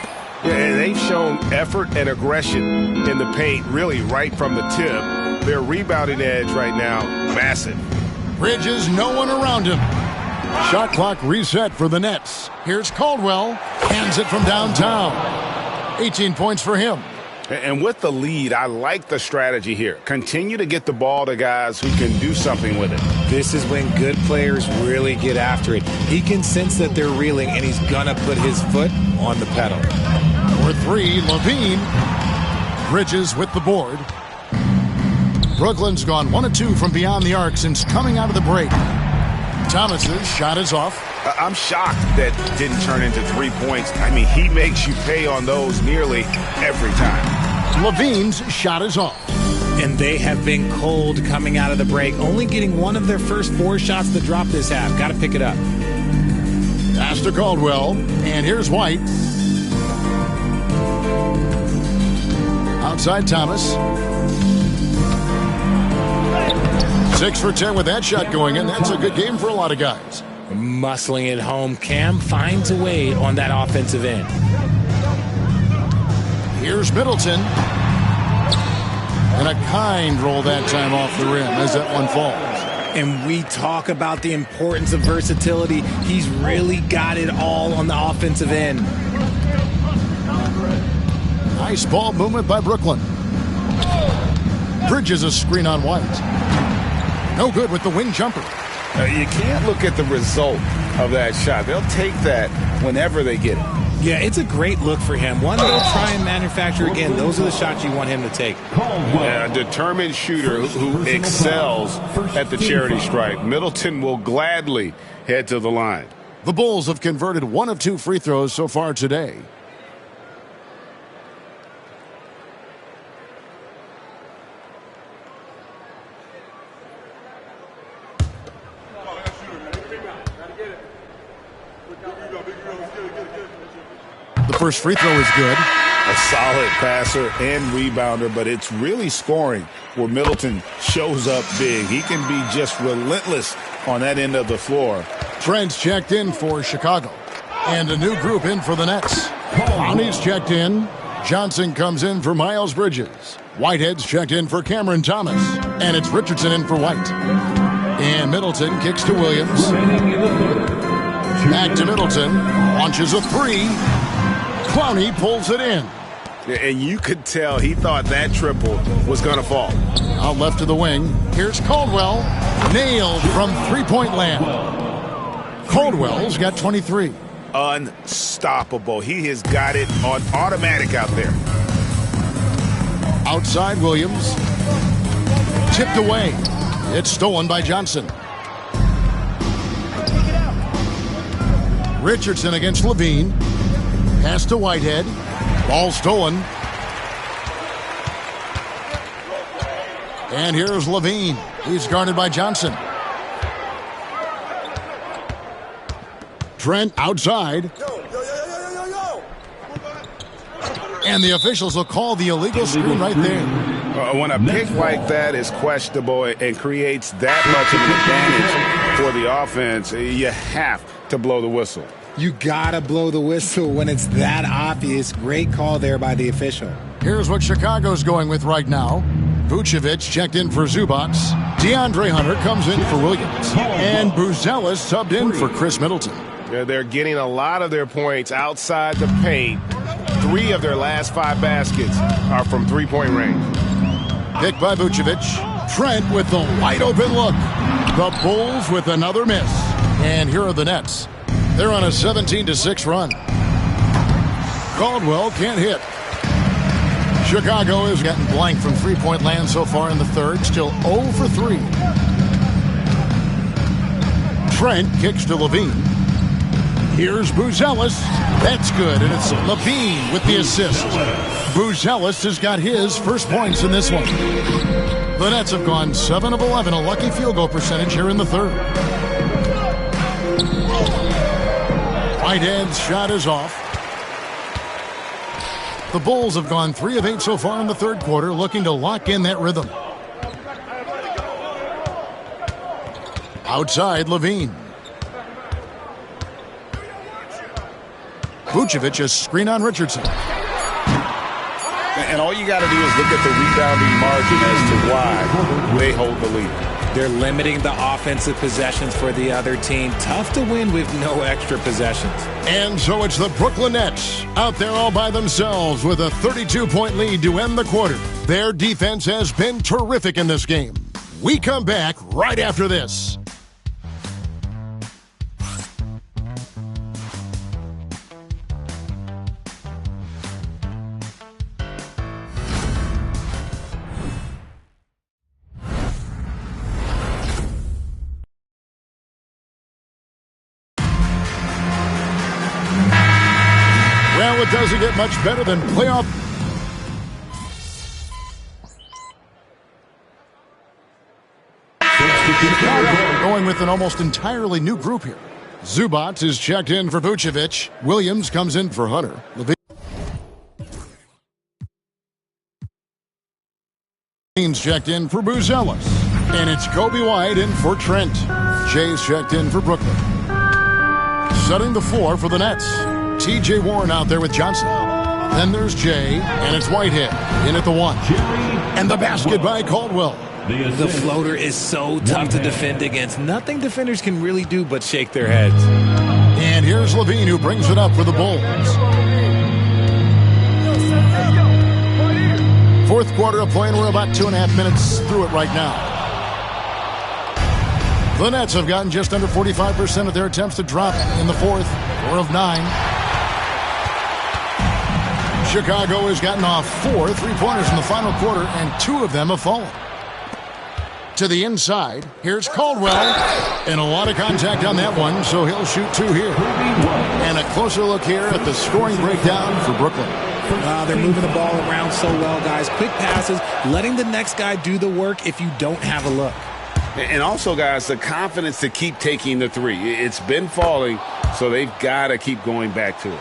Yeah, and they've shown effort and aggression in the paint, really right from the tip. Their rebounding edge right now, massive. Bridges, no one around him. Shot clock reset for the Nets. Here's Caldwell. Hands it from downtown. 18 points for him. And with the lead, I like the strategy here. Continue to get the ball to guys who can do something with it. This is when good players really get after it. He can sense that they're reeling, and he's going to put his foot on the pedal. For three, Levine. Bridges with the board. Brooklyn's gone 1 of 2 from beyond the arc since coming out of the break. Thomas's shot is off. I'm shocked that didn't turn into 3 points. I mean, he makes you pay on those nearly every time. Levine's shot is off. And they have been cold coming out of the break, only getting one of their first 4 shots to drop this half. Got to pick it up. Pass to Caldwell, and here's White. Outside Thomas. 6 for 10 with that shot going in. That's a good game for a lot of guys. Muscling it home. Cam finds a way on that offensive end. Here's Middleton. And a kind roll that time off the rim as that one falls. And we talk about the importance of versatility. He's really got it all on the offensive end. Nice ball movement by Brooklyn. Bridges a screen on White. No good with the wing jumper. You can't look at the result of that shot. They'll take that whenever they get it. Yeah, it's a great look for him. One they'll try and manufacture again. Those are the shots you want him to take. Yeah, a determined shooter who excels at the charity stripe. Middleton will gladly head to the line. The Bulls have converted 1 of 2 free throws so far today. The first free throw is good. A solid passer and rebounder, but it's really scoring where Middleton shows up big. He can be just relentless on that end of the floor. Trent's checked in for Chicago. And a new group in for the Nets. Brownie's checked in. Johnson comes in for Miles Bridges. Whitehead's checked in for Cameron Thomas. And it's Richardson in for White. And Middleton kicks to Williams. Back to Middleton. Launches a 3. Clowney pulls it in. And you could tell he thought that triple was going to fall. Out left to the wing. Here's Caldwell. Nailed from three-point land. Caldwell's got 23. Unstoppable. He has got it on automatic out there. Outside Williams. Tipped away. It's stolen by Johnson. Richardson against Levine. Pass to Whitehead. Ball stolen. And here's Levine. He's guarded by Johnson. Trent outside. And the officials will call the illegal screen right there. When a pick like that is questionable and creates that much of an advantage for the offense, you have to blow the whistle. You gotta blow the whistle when it's that obvious. Great call there by the official. Here's what Chicago's going with right now. Vucevic checked in for Zubac. DeAndre Hunter comes in for Williams. And Buzelis subbed in for Chris Middleton. They're getting a lot of their points outside the paint. 3 of their last 5 baskets are from three-point range. Pick by Vucevic. Trent with the wide open look. The Bulls with another miss. And here are the Nets. They're on a 17-6 run. Caldwell can't hit. Chicago has gotten blank from three-point land so far in the third. Still 0 for 3. Trent kicks to Levine. Here's Buzelis. That's good, and it's Levine with the assist. Buzelis has got his first points in this one. The Nets have gone 7 of 11, a lucky field goal percentage here in the third. Whitehead's shot is off. The Bulls have gone 3 of 8 so far in the third quarter, looking to lock in that rhythm. Outside, Levine. Vucevic has screen on Richardson. And all you got to do is look at the rebounding margin as to why they hold the lead. They're limiting the offensive possessions for the other team. Tough to win with no extra possessions. And so it's the Brooklyn Nets out there all by themselves with a 32-point lead to end the quarter. Their defense has been terrific in this game. We come back right after this. Well, it doesn't get much better than playoff. Going with an almost entirely new group here. Zubac is checked in for Vucevic. Williams comes in for Hunter. Levine's checked in for Buzelis. And it's Kobe White in for Trent. Jay's checked in for Brooklyn. Setting the floor for the Nets. T.J. Warren out there with Johnson. Then there's Jay, and it's Whitehead in at the 1. And the basket by Caldwell. The floater is so tough to defend against. Nothing defenders can really do but shake their heads. And here's Levine who brings it up for the Bulls. Fourth quarter of play, and we're about 2.5 minutes through it right now. The Nets have gotten just under 45% of their attempts to drop in the fourth. 4 of 9. Chicago has gotten off 4 3-pointers in the final quarter, and 2 of them have fallen. To the inside, here's Caldwell. And a lot of contact on that one, so he'll shoot 2 here. And a closer look here at the scoring breakdown for Brooklyn. They're moving the ball around so well, guys. Quick passes, letting the next guy do the work if you don't have a look. And also, guys, the confidence to keep taking the 3. It's been falling, so they've got to keep going back to it.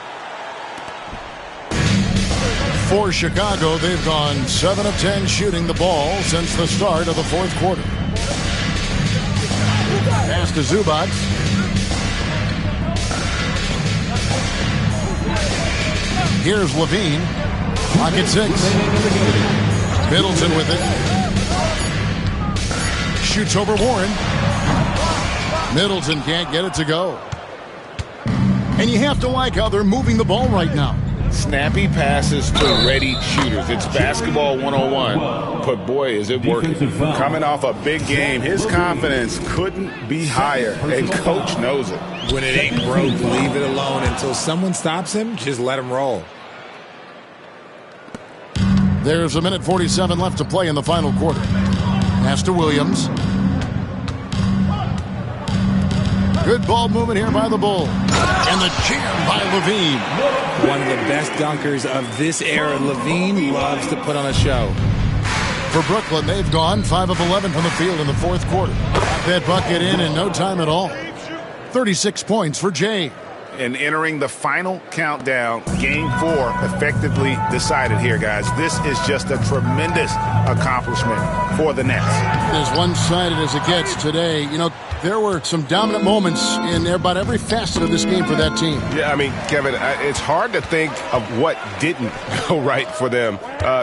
For Chicago, they've gone 7 of 10 shooting the ball since the start of the fourth quarter. Pass to Zubac. Here's Levine. Clock at 6. Middleton with it. Shoots over Warren. Middleton can't get it to go. And you have to like how they're moving the ball right now. Snappy passes to ready shooters. It's basketball 101. But boy, is it working. Coming off a big game, his confidence couldn't be higher. And coach knows it. When it ain't broke, leave it alone until someone stops him. Just let him roll. There's 1:47 left to play in the final quarter. Pass to Williams. Good ball movement here by the Bulls. And the jam by Levine. One of the best dunkers of this era. Levine loves to put on a show. For Brooklyn, they've gone 5 of 11 from the field in the fourth quarter. Got that bucket in no time at all. 36 points for Jay. And entering the final countdown, Game 4 effectively decided here, guys. This is just a tremendous accomplishment for the Nets. As one-sided as it gets today, you know, there were some dominant moments in about every facet of this game for that team. Yeah, I mean, Kevin, it's hard to think of what didn't go right for them.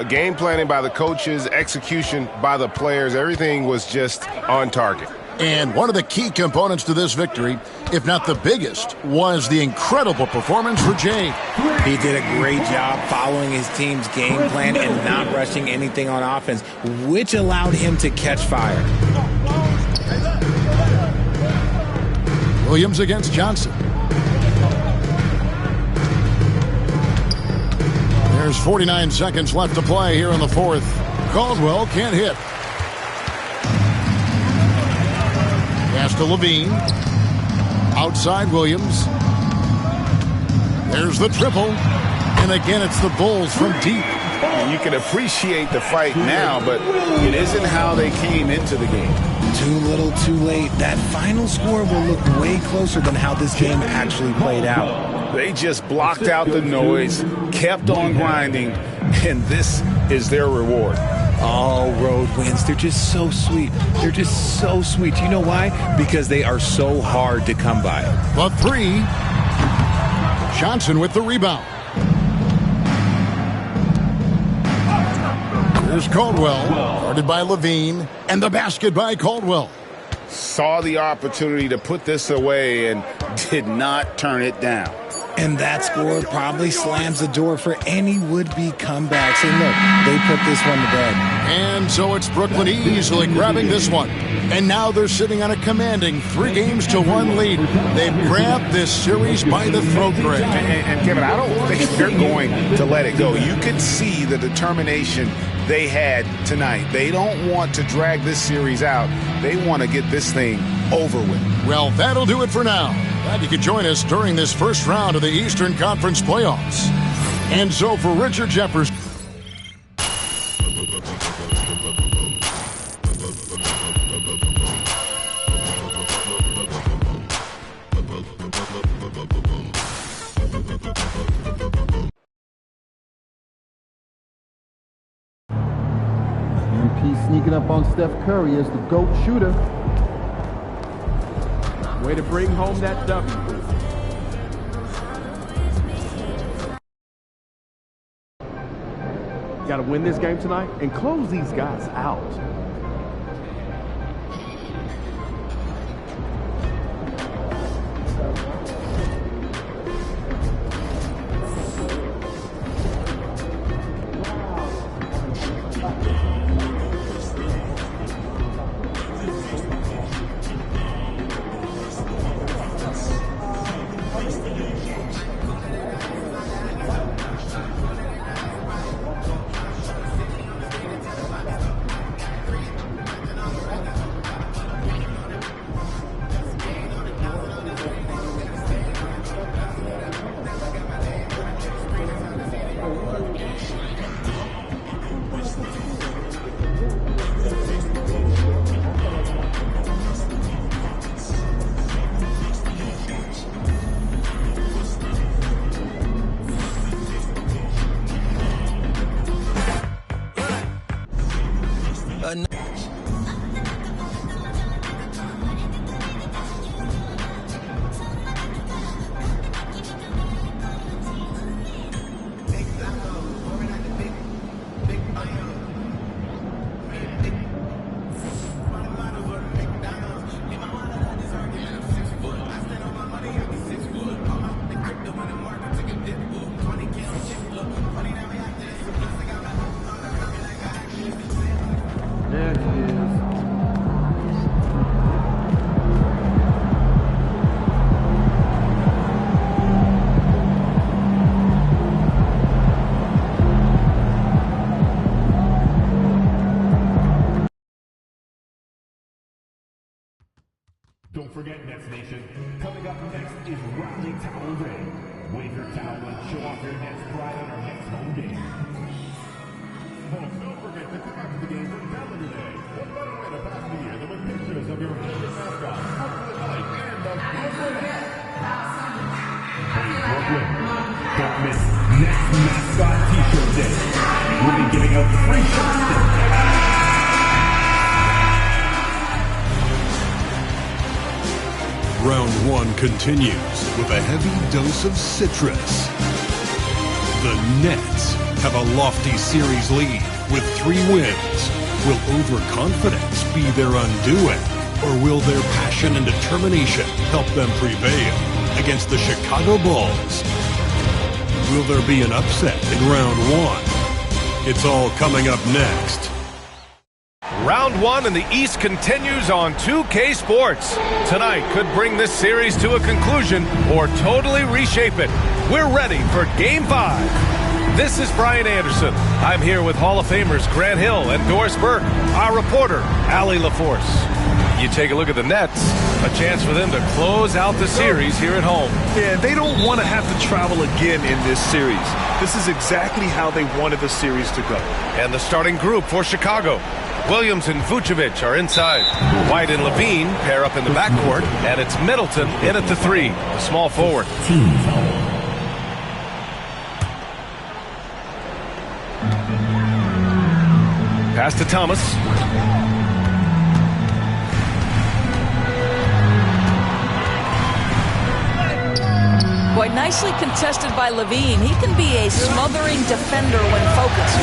Game planning by the coaches, execution by the players, everything was just on target. And one of the key components to this victory, if not the biggest, was the incredible performance for Jay. He did a great job following his team's game plan and not rushing anything on offense, which allowed him to catch fire. Williams against Johnson. There's 49 seconds left to play here in the fourth. Caldwell can't hit. Pass to Levine. Outside Williams. There's the triple. And again, it's the Bulls from deep. You can appreciate the fight now, but it isn't how they came into the game. Too little, too late. That final score will look way closer than how this game actually played out. They just blocked out the noise, kept on grinding, and this is their reward. All road wins. They're just so sweet. They're just so sweet. You know why? Because they are so hard to come by. The three. Johnson with the rebound. Here's Caldwell, guarded by Levine, and the basket by Caldwell. Saw the opportunity to put this away and did not turn it down. And that score probably slams the door for any would-be comebacks. And look, they put this one to bed. And so it's Brooklyn easily grabbing this one. And now they're sitting on a commanding 3-1 lead. They've grabbed this series by the throat, Greg. And Kevin, I don't think they're going to let it go. You could see the determination they had tonight. They don't want to drag this series out. They want to get this thing over with. Well, that'll do it for now. Glad you could join us during this first round of the Eastern Conference playoffs. And so for Richard Jefferson. MP sneaking up on Steph Curry as the GOAT shooter. Way to bring home that W. Got to win this game tonight and close these guys out. Don't forget, Nets Nation, coming up next is Rally Towel Day. Wave your towel and show off your Nets pride on our next home game. Folks, don't forget to come out to the game for Calendar Day. What better way to pass the year than with pictures of your favorite mascot, Brooklyn Light, and the Brooklyn Nets. Hey, Brooklyn, don't miss Nets Mascot T-shirt Day. We'll be giving out free shirts. Round one continues with a heavy dose of citrus. The Nets have a lofty series lead with 3 wins. Will overconfidence be their undoing, or will their passion and determination help them prevail against the Chicago Bulls? Will there be an upset in round one? It's all coming up next. Round one in the East continues on 2K Sports. Tonight could bring this series to a conclusion or totally reshape it. We're ready for Game 5. This is Brian Anderson. I'm here with Hall of Famers Grant Hill and Doris Burke, our reporter, Allie LaForce. You take a look at the Nets, a chance for them to close out the series here at home. Yeah, they don't want to have to travel again in this series. This is exactly how they wanted the series to go. And the starting group for Chicago. Williams and Vucevic are inside. White and Levine pair up in the backcourt, and it's Middleton in at the 3, the small forward. Pass to Thomas. Boy, Boy, nicely contested by Levine. He can be a smothering defender when focused.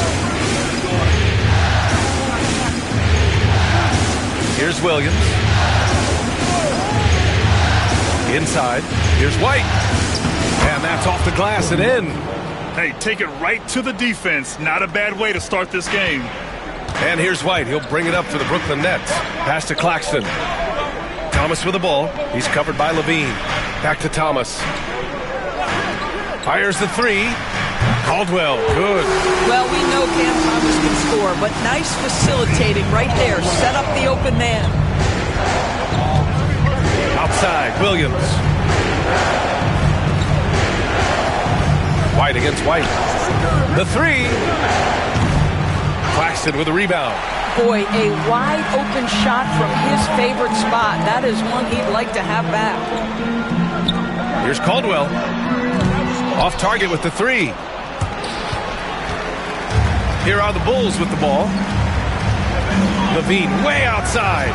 Here's Williams. Inside. Here's White. And that's off the glass and in. Hey, take it right to the defense. Not a bad way to start this game. And here's White. He'll bring it up for the Brooklyn Nets. Pass to Claxton. Thomas with the ball. He's covered by Levine. Back to Thomas. Fires the three. Caldwell, good. Well, we know Cam Thomas can score, but nice facilitating right there. Set up the open man. Outside, Williams. White against White. The three. Claxton with a rebound. Boy, a wide open shot from his favorite spot. That is one he'd like to have back. Here's Caldwell. Off target with the three. Here are the Bulls with the ball. Levine way outside.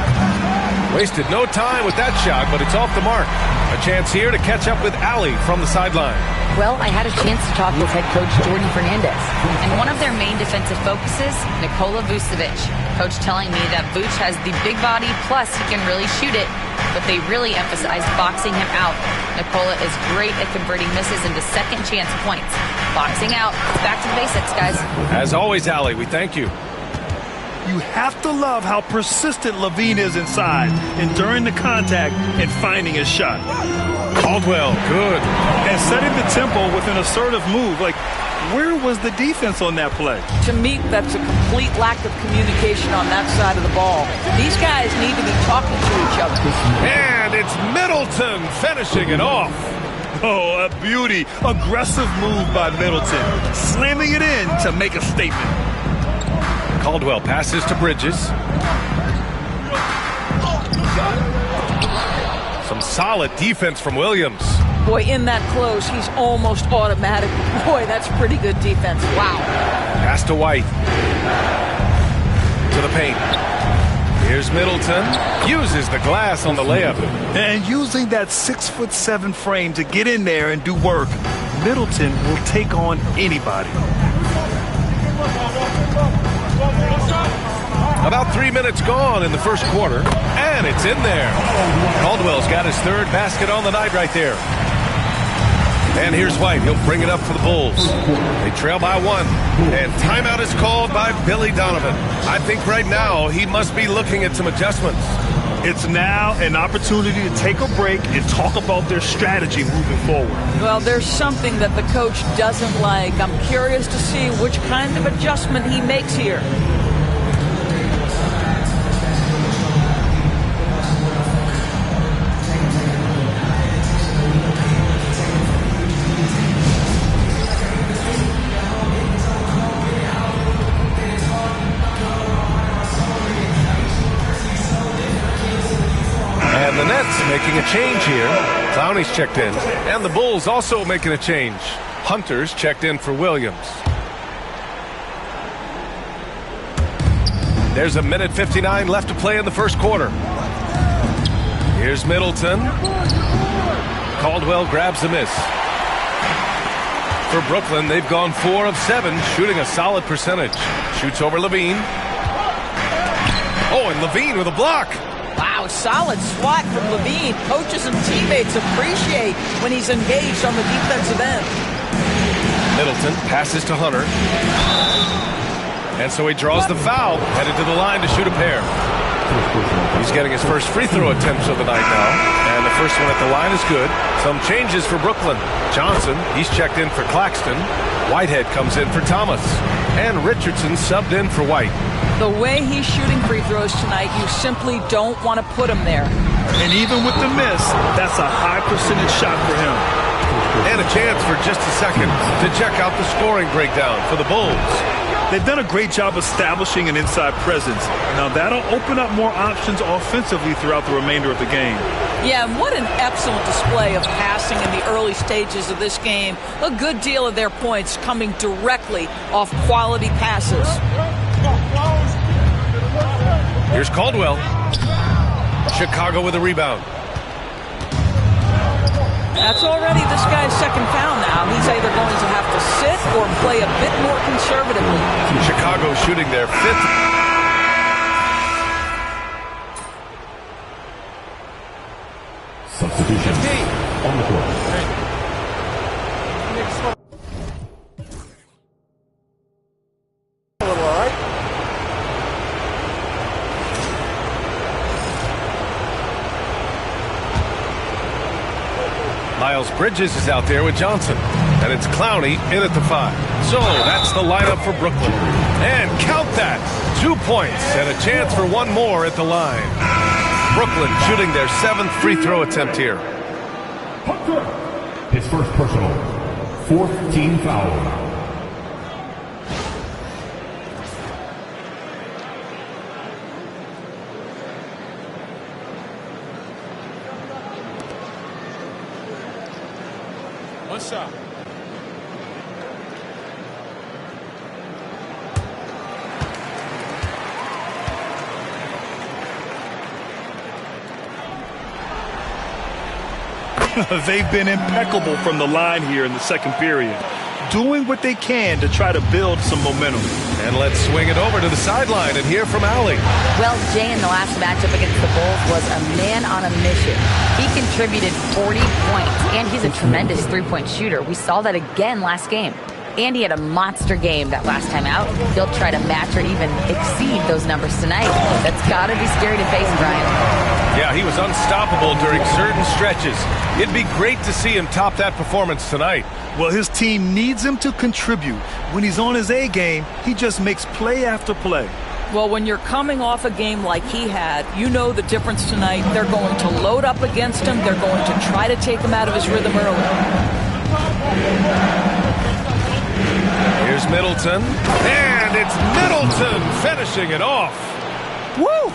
Wasted no time with that shot, but it's off the mark. A chance here to catch up with Allie from the sideline. Well, I had a chance to talk with head coach Jordan Fernandez. And one of their main defensive focuses, Nikola Vucevic. Coach telling me that Vuce has the big body, plus he can really shoot it. But they really emphasize boxing him out. Nikola is great at converting misses into second chance points. Boxing out. Back to the basics, guys. As always, Allie, we thank you. You have to love how persistent Levine is inside, enduring the contact and finding his shot. Caldwell, good. And setting the tempo with an assertive move. Like, where was the defense on that play? To me, that's a complete lack of communication on that side of the ball. These guys need to be talking to each other. And it's Middleton finishing it off. Oh, a beauty. Aggressive move by Middleton. Slamming it in to make a statement. Caldwell passes to Bridges. Some solid defense from Williams. Boy, in that close, he's almost automatic. Boy, that's pretty good defense. Wow. Pass to White. To the paint. Here's Middleton. Uses the glass on the layup. And using that 6'7" frame to get in there and do work, Middleton will take on anybody. About 3 minutes gone in the first quarter, and it's in there. Caldwell's got his third basket on the night right there. And here's White. He'll bring it up for the Bulls. They trail by one, and timeout is called by Billy Donovan. I think right now he must be looking at some adjustments. It's now an opportunity to take a break and talk about their strategy moving forward. Well, there's something that the coach doesn't like. I'm curious to see which kind of adjustment he makes here. And the Nets making a change here. Clowney's checked in. And the Bulls also making a change. Hunter's checked in for Williams. There's a minute 59 left to play in the first quarter. Here's Middleton. Caldwell grabs the miss. For Brooklyn, they've gone 4 of 7, shooting a solid percentage. Shoots over Levine. Oh, and Levine with a block. Wow, solid swat from Levine. Coaches and teammates appreciate when he's engaged on the defensive end. Middleton passes to Hunter. And so he draws the foul, headed to the line to shoot a pair. He's getting his first free throw attempt of the night now. And the first one at the line is good. Some changes for Brooklyn. Johnson, he's checked in for Claxton. Whitehead comes in for Thomas. And Richardson subbed in for White. The way he's shooting free throws tonight, you simply don't want to put him there. And even with the miss, that's a high percentage shot for him. And a chance for just a second to check out the scoring breakdown for the Bulls. They've done a great job establishing an inside presence. Now that'll open up more options offensively throughout the remainder of the game. Yeah, and what an excellent display of passing in the early stages of this game. A good deal of their points coming directly off quality passes. Here's Caldwell. Chicago with a rebound. That's already this guy's second foul now. He's either going to have to sit or play a bit more conservatively. Chicago shooting their fifth. Substitution on the court. Miles Bridges is out there with Johnson. And it's Clowney in at the 5. So that's the lineup for Brooklyn. And count that! 2 points and a chance for one more at the line. Brooklyn shooting their 7th free throw attempt here. His first personal. 4th team foul. One shot. They've been impeccable from the line here in the second period, doing what they can to try to build some momentum. And let's swing it over to the sideline and hear from Allie. Well, Jay, in the last matchup against the Bulls was a man on a mission. He contributed 40 points, and he's a tremendous three-point shooter. We saw that again last game. And he had a monster game that last time out. He'll try to match or even exceed those numbers tonight. That's got to be scary to face, Brian. Yeah, he was unstoppable during certain stretches. It'd be great to see him top that performance tonight. Well, his team needs him to contribute. When he's on his A game, he just makes play after play. Well, when you're coming off a game like he had, you know the difference tonight. They're going to load up against him. They're going to try to take him out of his rhythm early. Here's Middleton. And it's Middleton finishing it off. Woo!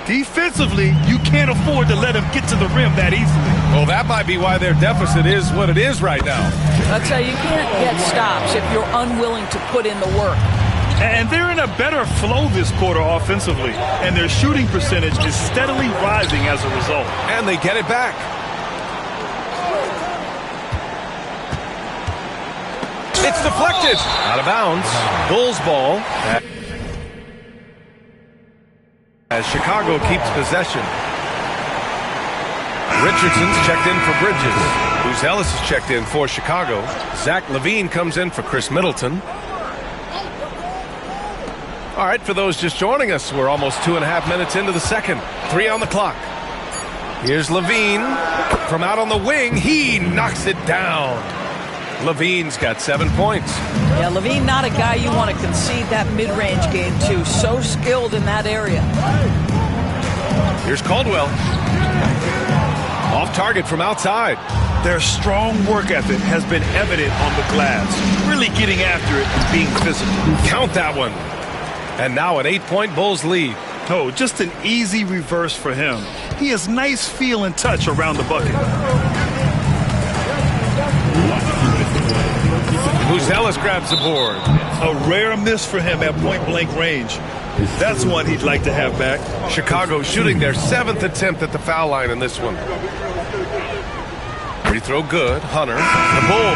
Defensively, you can't afford to let him get to the rim that easily. Well, that might be why their deficit is what it is right now. I'll tell you, you can't get stops if you're unwilling to put in the work. And they're in a better flow this quarter offensively, and their shooting percentage is steadily rising as a result. And they get it back. It's deflected. Out of bounds. Bulls ball. As Chicago keeps possession. Richardson's checked in for Bridges. Bruce Ellis is checked in for Chicago. Zach LaVine comes in for Chris Middleton. All right, for those just joining us, we're almost 2.5 minutes into the second. 3 on the clock. Here's LaVine. From out on the wing, he knocks it down. LaVine's got 7 points. Yeah, LaVine not a guy you want to concede that mid-range game to. So skilled in that area. Here's Caldwell. Off target from outside. Their strong work ethic has been evident on the glass. Really getting after it and being physical. Count that one. And now an 8-point Bulls lead. Oh, just an easy reverse for him. He has nice feel and touch around the bucket. Bruce Ellis grabs the board. A rare miss for him at point-blank range. That's one he'd like to have back. Chicago shooting their 7th attempt at the foul line in this one. Free throw good. Hunter. The Bull.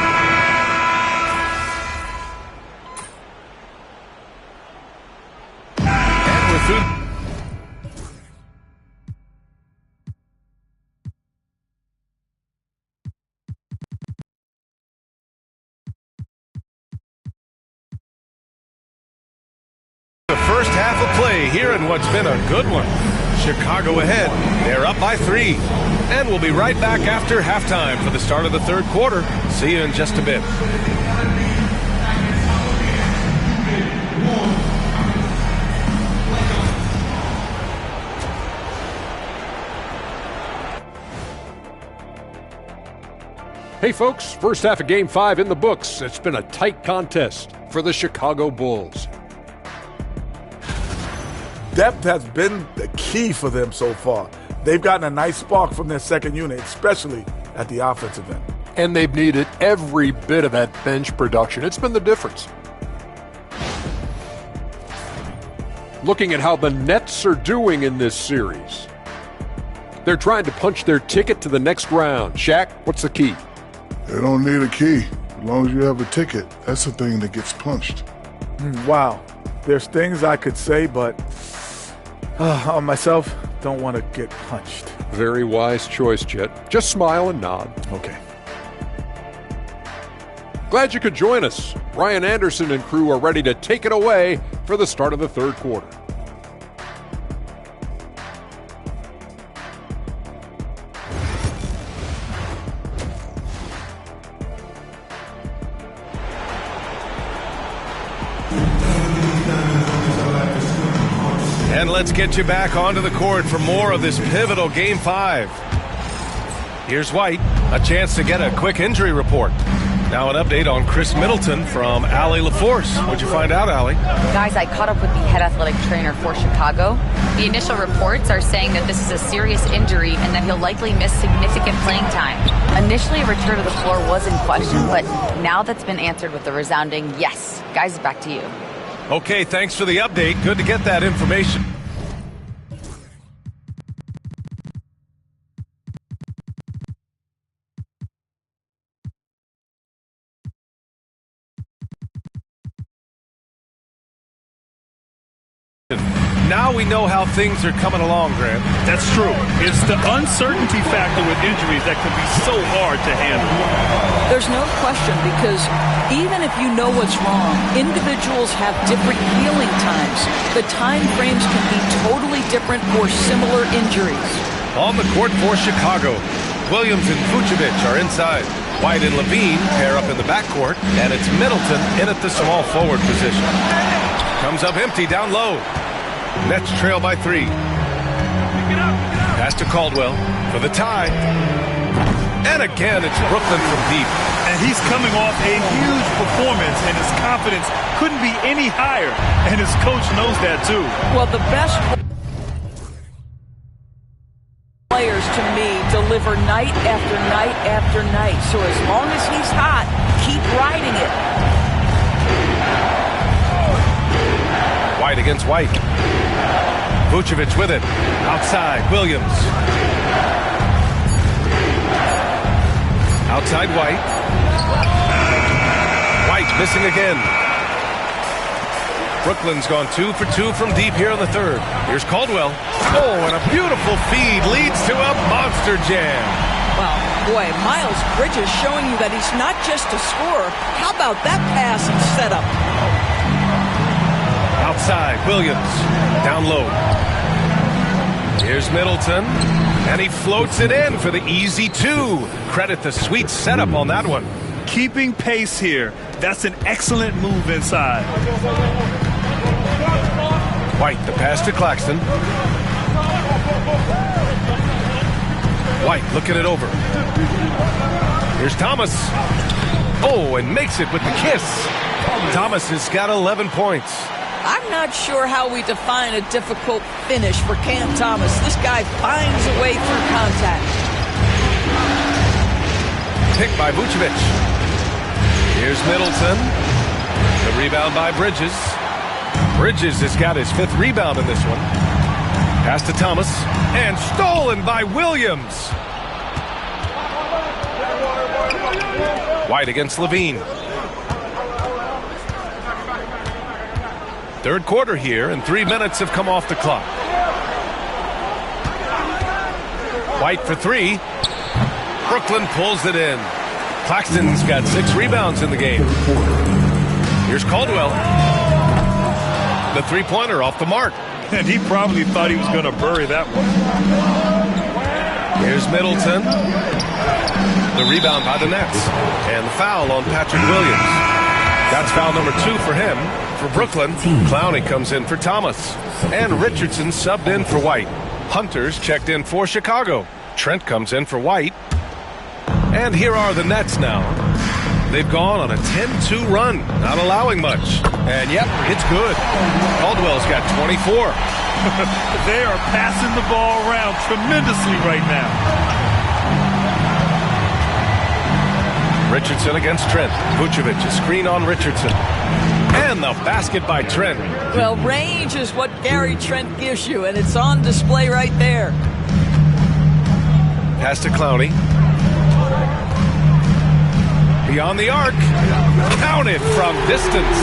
The first half of play here in what's been a good one. Chicago ahead. They're up by 3. And we'll be right back after halftime for the start of the third quarter. See you in just a bit. Hey folks, first half of Game 5 in the books. It's been a tight contest for the Chicago Bulls. Depth has been the key for them so far. They've gotten a nice spark from their second unit, especially at the offensive end. And they've needed every bit of that bench production. It's been the difference. Looking at how the Nets are doing in this series. They're trying to punch their ticket to the next round. Shaq, what's the key? They don't need a key. As long as you have a ticket, that's the thing that gets punched. Wow. There's things I could say, but on myself, don't want to get punched. Very wise choice, Chet. Just smile and nod. Okay. Glad you could join us. Ryan Anderson and crew are ready to take it away for the start of the third quarter. And let's get you back onto the court for more of this pivotal Game 5. Here's White, a chance to get a quick injury report. Now an update on Chris Middleton from Allie LaForce. What'd you find out, Allie? Guys, I caught up with the head athletic trainer for Chicago. The initial reports are saying that this is a serious injury and that he'll likely miss significant playing time. Initially, a return to the floor was in question, but now that's been answered with a resounding yes. Guys, back to you. Okay, thanks for the update. Good to get that information. Now we know how things are coming along, Grant. That's true. It's the uncertainty factor with injuries that can be so hard to handle. There's no question, because even if you know what's wrong, individuals have different healing times. The time frames can be totally different for similar injuries. On the court for Chicago, Williams and Vucevic are inside. White and Levine pair up in the backcourt, and it's Middleton in at the small forward position. Comes up empty down low. Nets trail by 3. Pass to Caldwell for the tie. And again, it's Brooklyn from deep. And he's coming off a huge performance, and his confidence couldn't be any higher. And his coach knows that, too. Well, the best players, to me, deliver night after night after night. So as long as he's hot, keep riding it. White against White. Vucevic with it. Outside, Williams. Outside White. White missing again. Brooklyn's gone 2 for 2 from deep here in the third. Here's Caldwell. Oh, and a beautiful feed leads to a monster jam. Wow, boy, Miles Bridges showing you that he's not just a scorer. How about that pass and setup? Outside, Williams. Down low. Here's Middleton. And he floats it in for the easy 2. Credit the sweet setup on that one. Keeping pace here. That's an excellent move inside. White, the pass to Claxton. White looking it over. Here's Thomas. Oh, and makes it with the kiss. Thomas has got 11 points. I'm not sure how we define a difficult finish for Cam Thomas. This guy finds a way through contact. Picked by Vucevic. Here's Middleton. The rebound by Bridges. Bridges has got his 5th rebound in this one. Pass to Thomas. And stolen by Williams. White against Levine. Third quarter here, and 3 minutes have come off the clock. White for 3. Brooklyn pulls it in. Claxton's got 6 rebounds in the game. Here's Caldwell. The three-pointer off the mark. And he probably thought he was going to bury that one. Here's Middleton. The rebound by the Nets. And the foul on Patrick Williams. That's foul number 2 for him. For Brooklyn, Clowney comes in for Thomas. And Richardson subbed in for White. Hunter's checked in for Chicago. Trent comes in for White. And here are the Nets now. They've gone on a 10-2 run, not allowing much. And yep, it's good. Caldwell's got 24. They are passing the ball around tremendously right now. Richardson against Trent. Vucevic, a screen on Richardson. And the basket by Trent. Well, range is what Gary Trent gives you, and it's on display right there. Pass to Clowney. Beyond the arc. Counted from distance.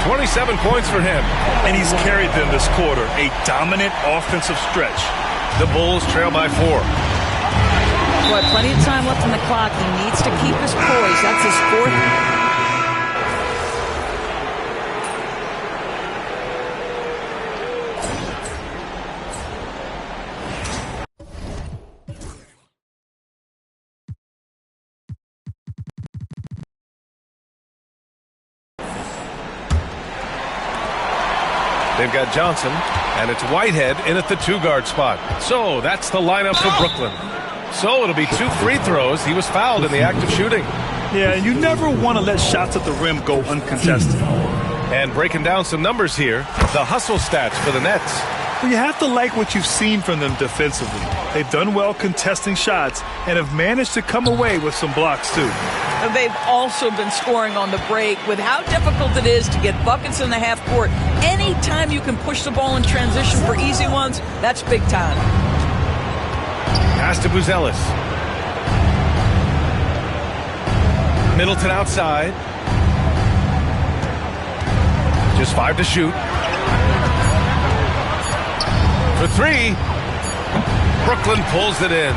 27 points for him. And he's carried them this quarter. A dominant offensive stretch. The Bulls trail by 4. Boy, plenty of time left on the clock. He needs to keep his poise. That's his 4th. They've got Johnson, and it's Whitehead in at the 2-guard spot. So that's the lineup for Brooklyn. So it'll be 2 free throws. He was fouled in the act of shooting. Yeah, you never want to let shots at the rim go uncontested. And breaking down some numbers here, the hustle stats for the Nets. Well, you have to like what you've seen from them defensively. They've done well contesting shots and have managed to come away with some blocks, too. They've also been scoring on the break. With how difficult it is to get buckets in the half court, anytime you can push the ball in transition for easy ones, that's big time. Pass to Buzelis. Middleton outside. Just 5 to shoot. For 3. Brooklyn pulls it in.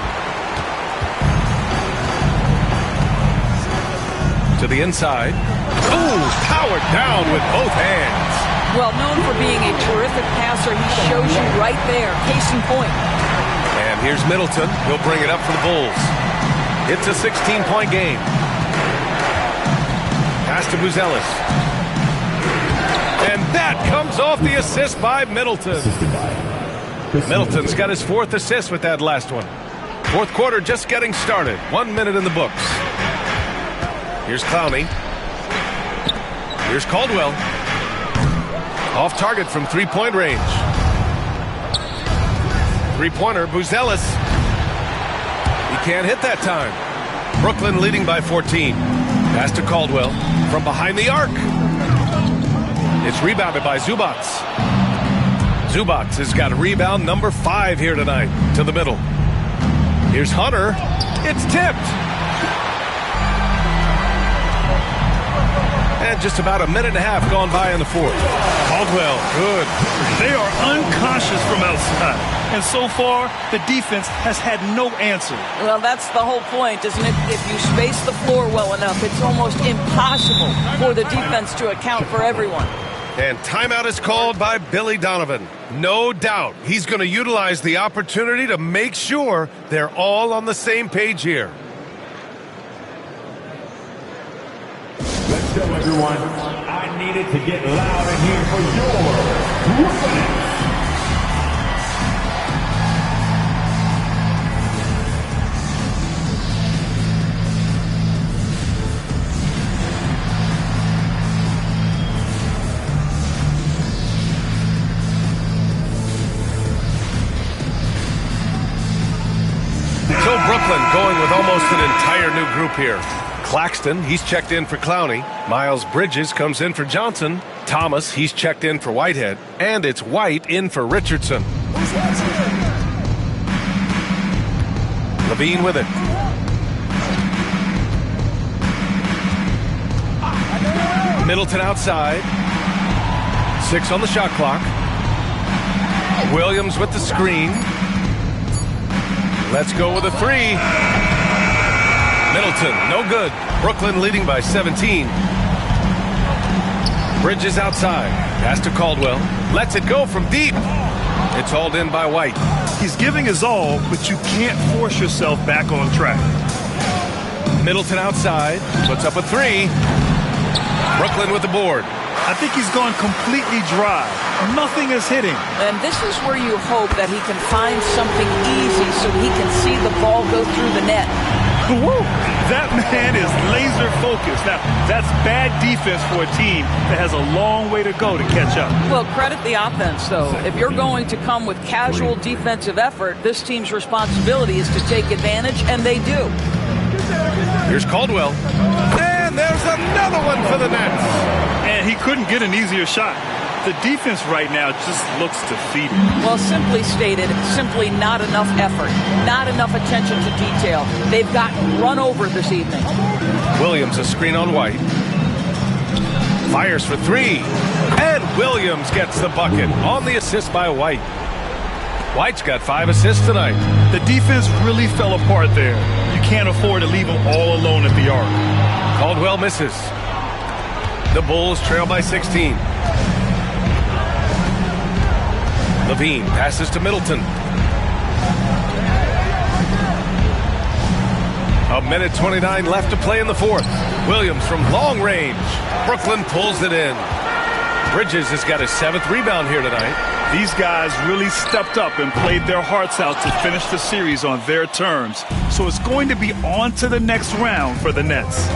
To the inside. Ooh, powered down with both hands. Well, known for being a terrific passer, he shows you right there. Case in point. And here's Middleton. He'll bring it up for the Bulls. It's a 16-point game. Pass to Buzelis. And that comes off the assist by Middleton. Middleton's got his 4th assist with that last one. 4th quarter just getting started. 1 minute in the books. Here's Clowney. Here's Caldwell. Off target from 3-point range. 3-pointer, Buzelis. He can't hit that time. Brooklyn leading by 14. Pass to Caldwell from behind the arc. It's rebounded by Zubac. Zubac has got rebound number 5 here tonight to the middle. Here's Hunter. It's tipped. And just about a minute and a half gone by in the 4th. Caldwell, good. They are unconscious from outside. And so far, the defense has had no answer. Well, that's the whole point, isn't it? If you space the floor well enough, it's almost impossible for the defense to account for everyone. And timeout is called by Billy Donovan. No doubt he's going to utilize the opportunity to make sure they're all on the same page here. Let's go, everyone. I needed to get loud in here for your Brooklyn. So Brooklyn going with almost an entire new group here. Claxton, he's checked in for Clowney. Miles Bridges comes in for Johnson. Thomas, he's checked in for Whitehead. And it's White in for Richardson. Levine with it. Middleton outside. 6 on the shot clock. Williams with the screen. Let's go with a 3. Middleton, no good. Brooklyn leading by 17. Bridges outside. Pass to Caldwell. Lets it go from deep. It's hauled in by White. He's giving his all, but you can't force yourself back on track. Middleton outside. Puts up a 3. Brooklyn with the board. I think he's gone completely dry. Nothing is hitting. And this is where you hope that he can find something easy so he can see the ball go through the net. Woo! That man is laser focused. Now, that's bad defense for a team that has a long way to go to catch up. Well, credit the offense, though. If you're going to come with casual defensive effort, this team's responsibility is to take advantage, and they do. Here's Caldwell. And there's another one for the Nets. And he couldn't get an easier shot. The defense right now just looks defeated. Well, simply stated, simply not enough effort, not enough attention to detail. They've gotten run over this evening. Williams a screen on White. Fires for three. And Williams gets the bucket on the assist by White. White's got 5 assists tonight. The defense really fell apart there. You can't afford to leave them all alone at the arc. Caldwell misses. The Bulls trail by 16. Levine passes to Middleton. A minute 29 left to play in the fourth. Williams from long range. Brooklyn pulls it in. Bridges has got his 7th rebound here tonight. These guys really stepped up and played their hearts out to finish the series on their terms. So it's going to be on to the next round for the Nets.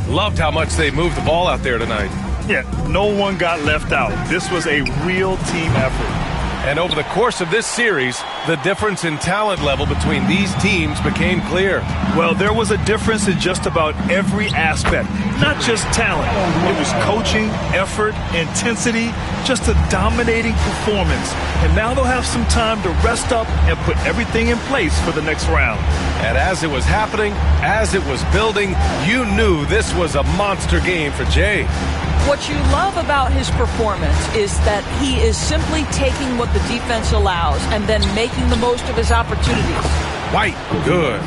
Loved how much they moved the ball out there tonight. Yeah, no one got left out. This was a real team effort. And over the course of this series, the difference in talent level between these teams became clear. Well, there was a difference in just about every aspect, not just talent. It was coaching, effort, intensity, just a dominating performance. And now they'll have some time to rest up and put everything in place for the next round. And as it was happening, as it was building, you knew this was a monster game for Jay. What you love about his performance is that he is simply taking what the defense allows and then making the most of his opportunities. White, good.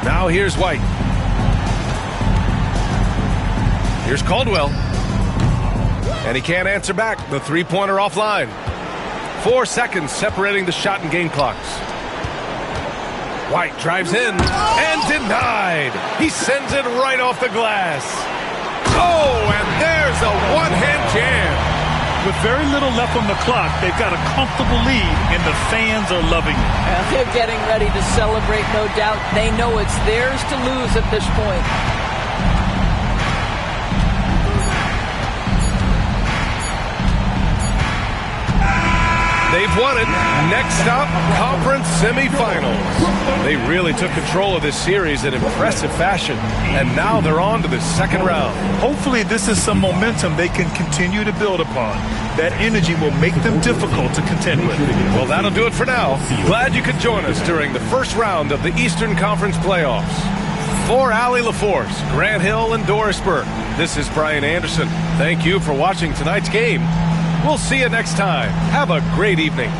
Now here's White. Here's Caldwell. And he can't answer back. The three-pointer offline. 4 seconds separating the shot and game clocks. White drives in and denied. He sends it right off the glass. Oh, and there's a one-hand jam. With very little left on the clock, they've got a comfortable lead, and the fans are loving it. They're getting ready to celebrate, no doubt. They know it's theirs to lose at this point. They've won it. Next stop, conference semifinals. They really took control of this series in impressive fashion, and now they're on to the second round. Hopefully this is some momentum they can continue to build upon. That energy will make them difficult to contend with. Well, that'll do it for now. Glad you could join us during the first round of the Eastern Conference playoffs. For Allie LaForce, Grant Hill, and Doris Burke, this is Brian Anderson. Thank you for watching tonight's game. We'll see you next time. Have a great evening.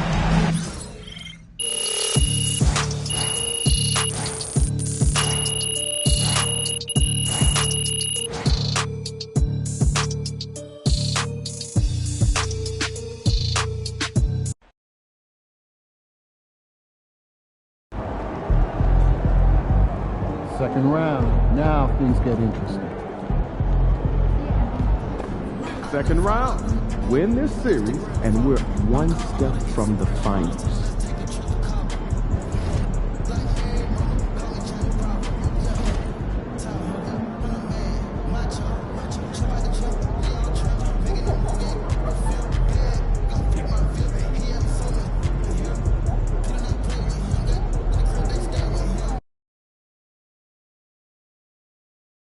Second round. Now things get interesting. Second round. Win this series, and we're one step from the finals.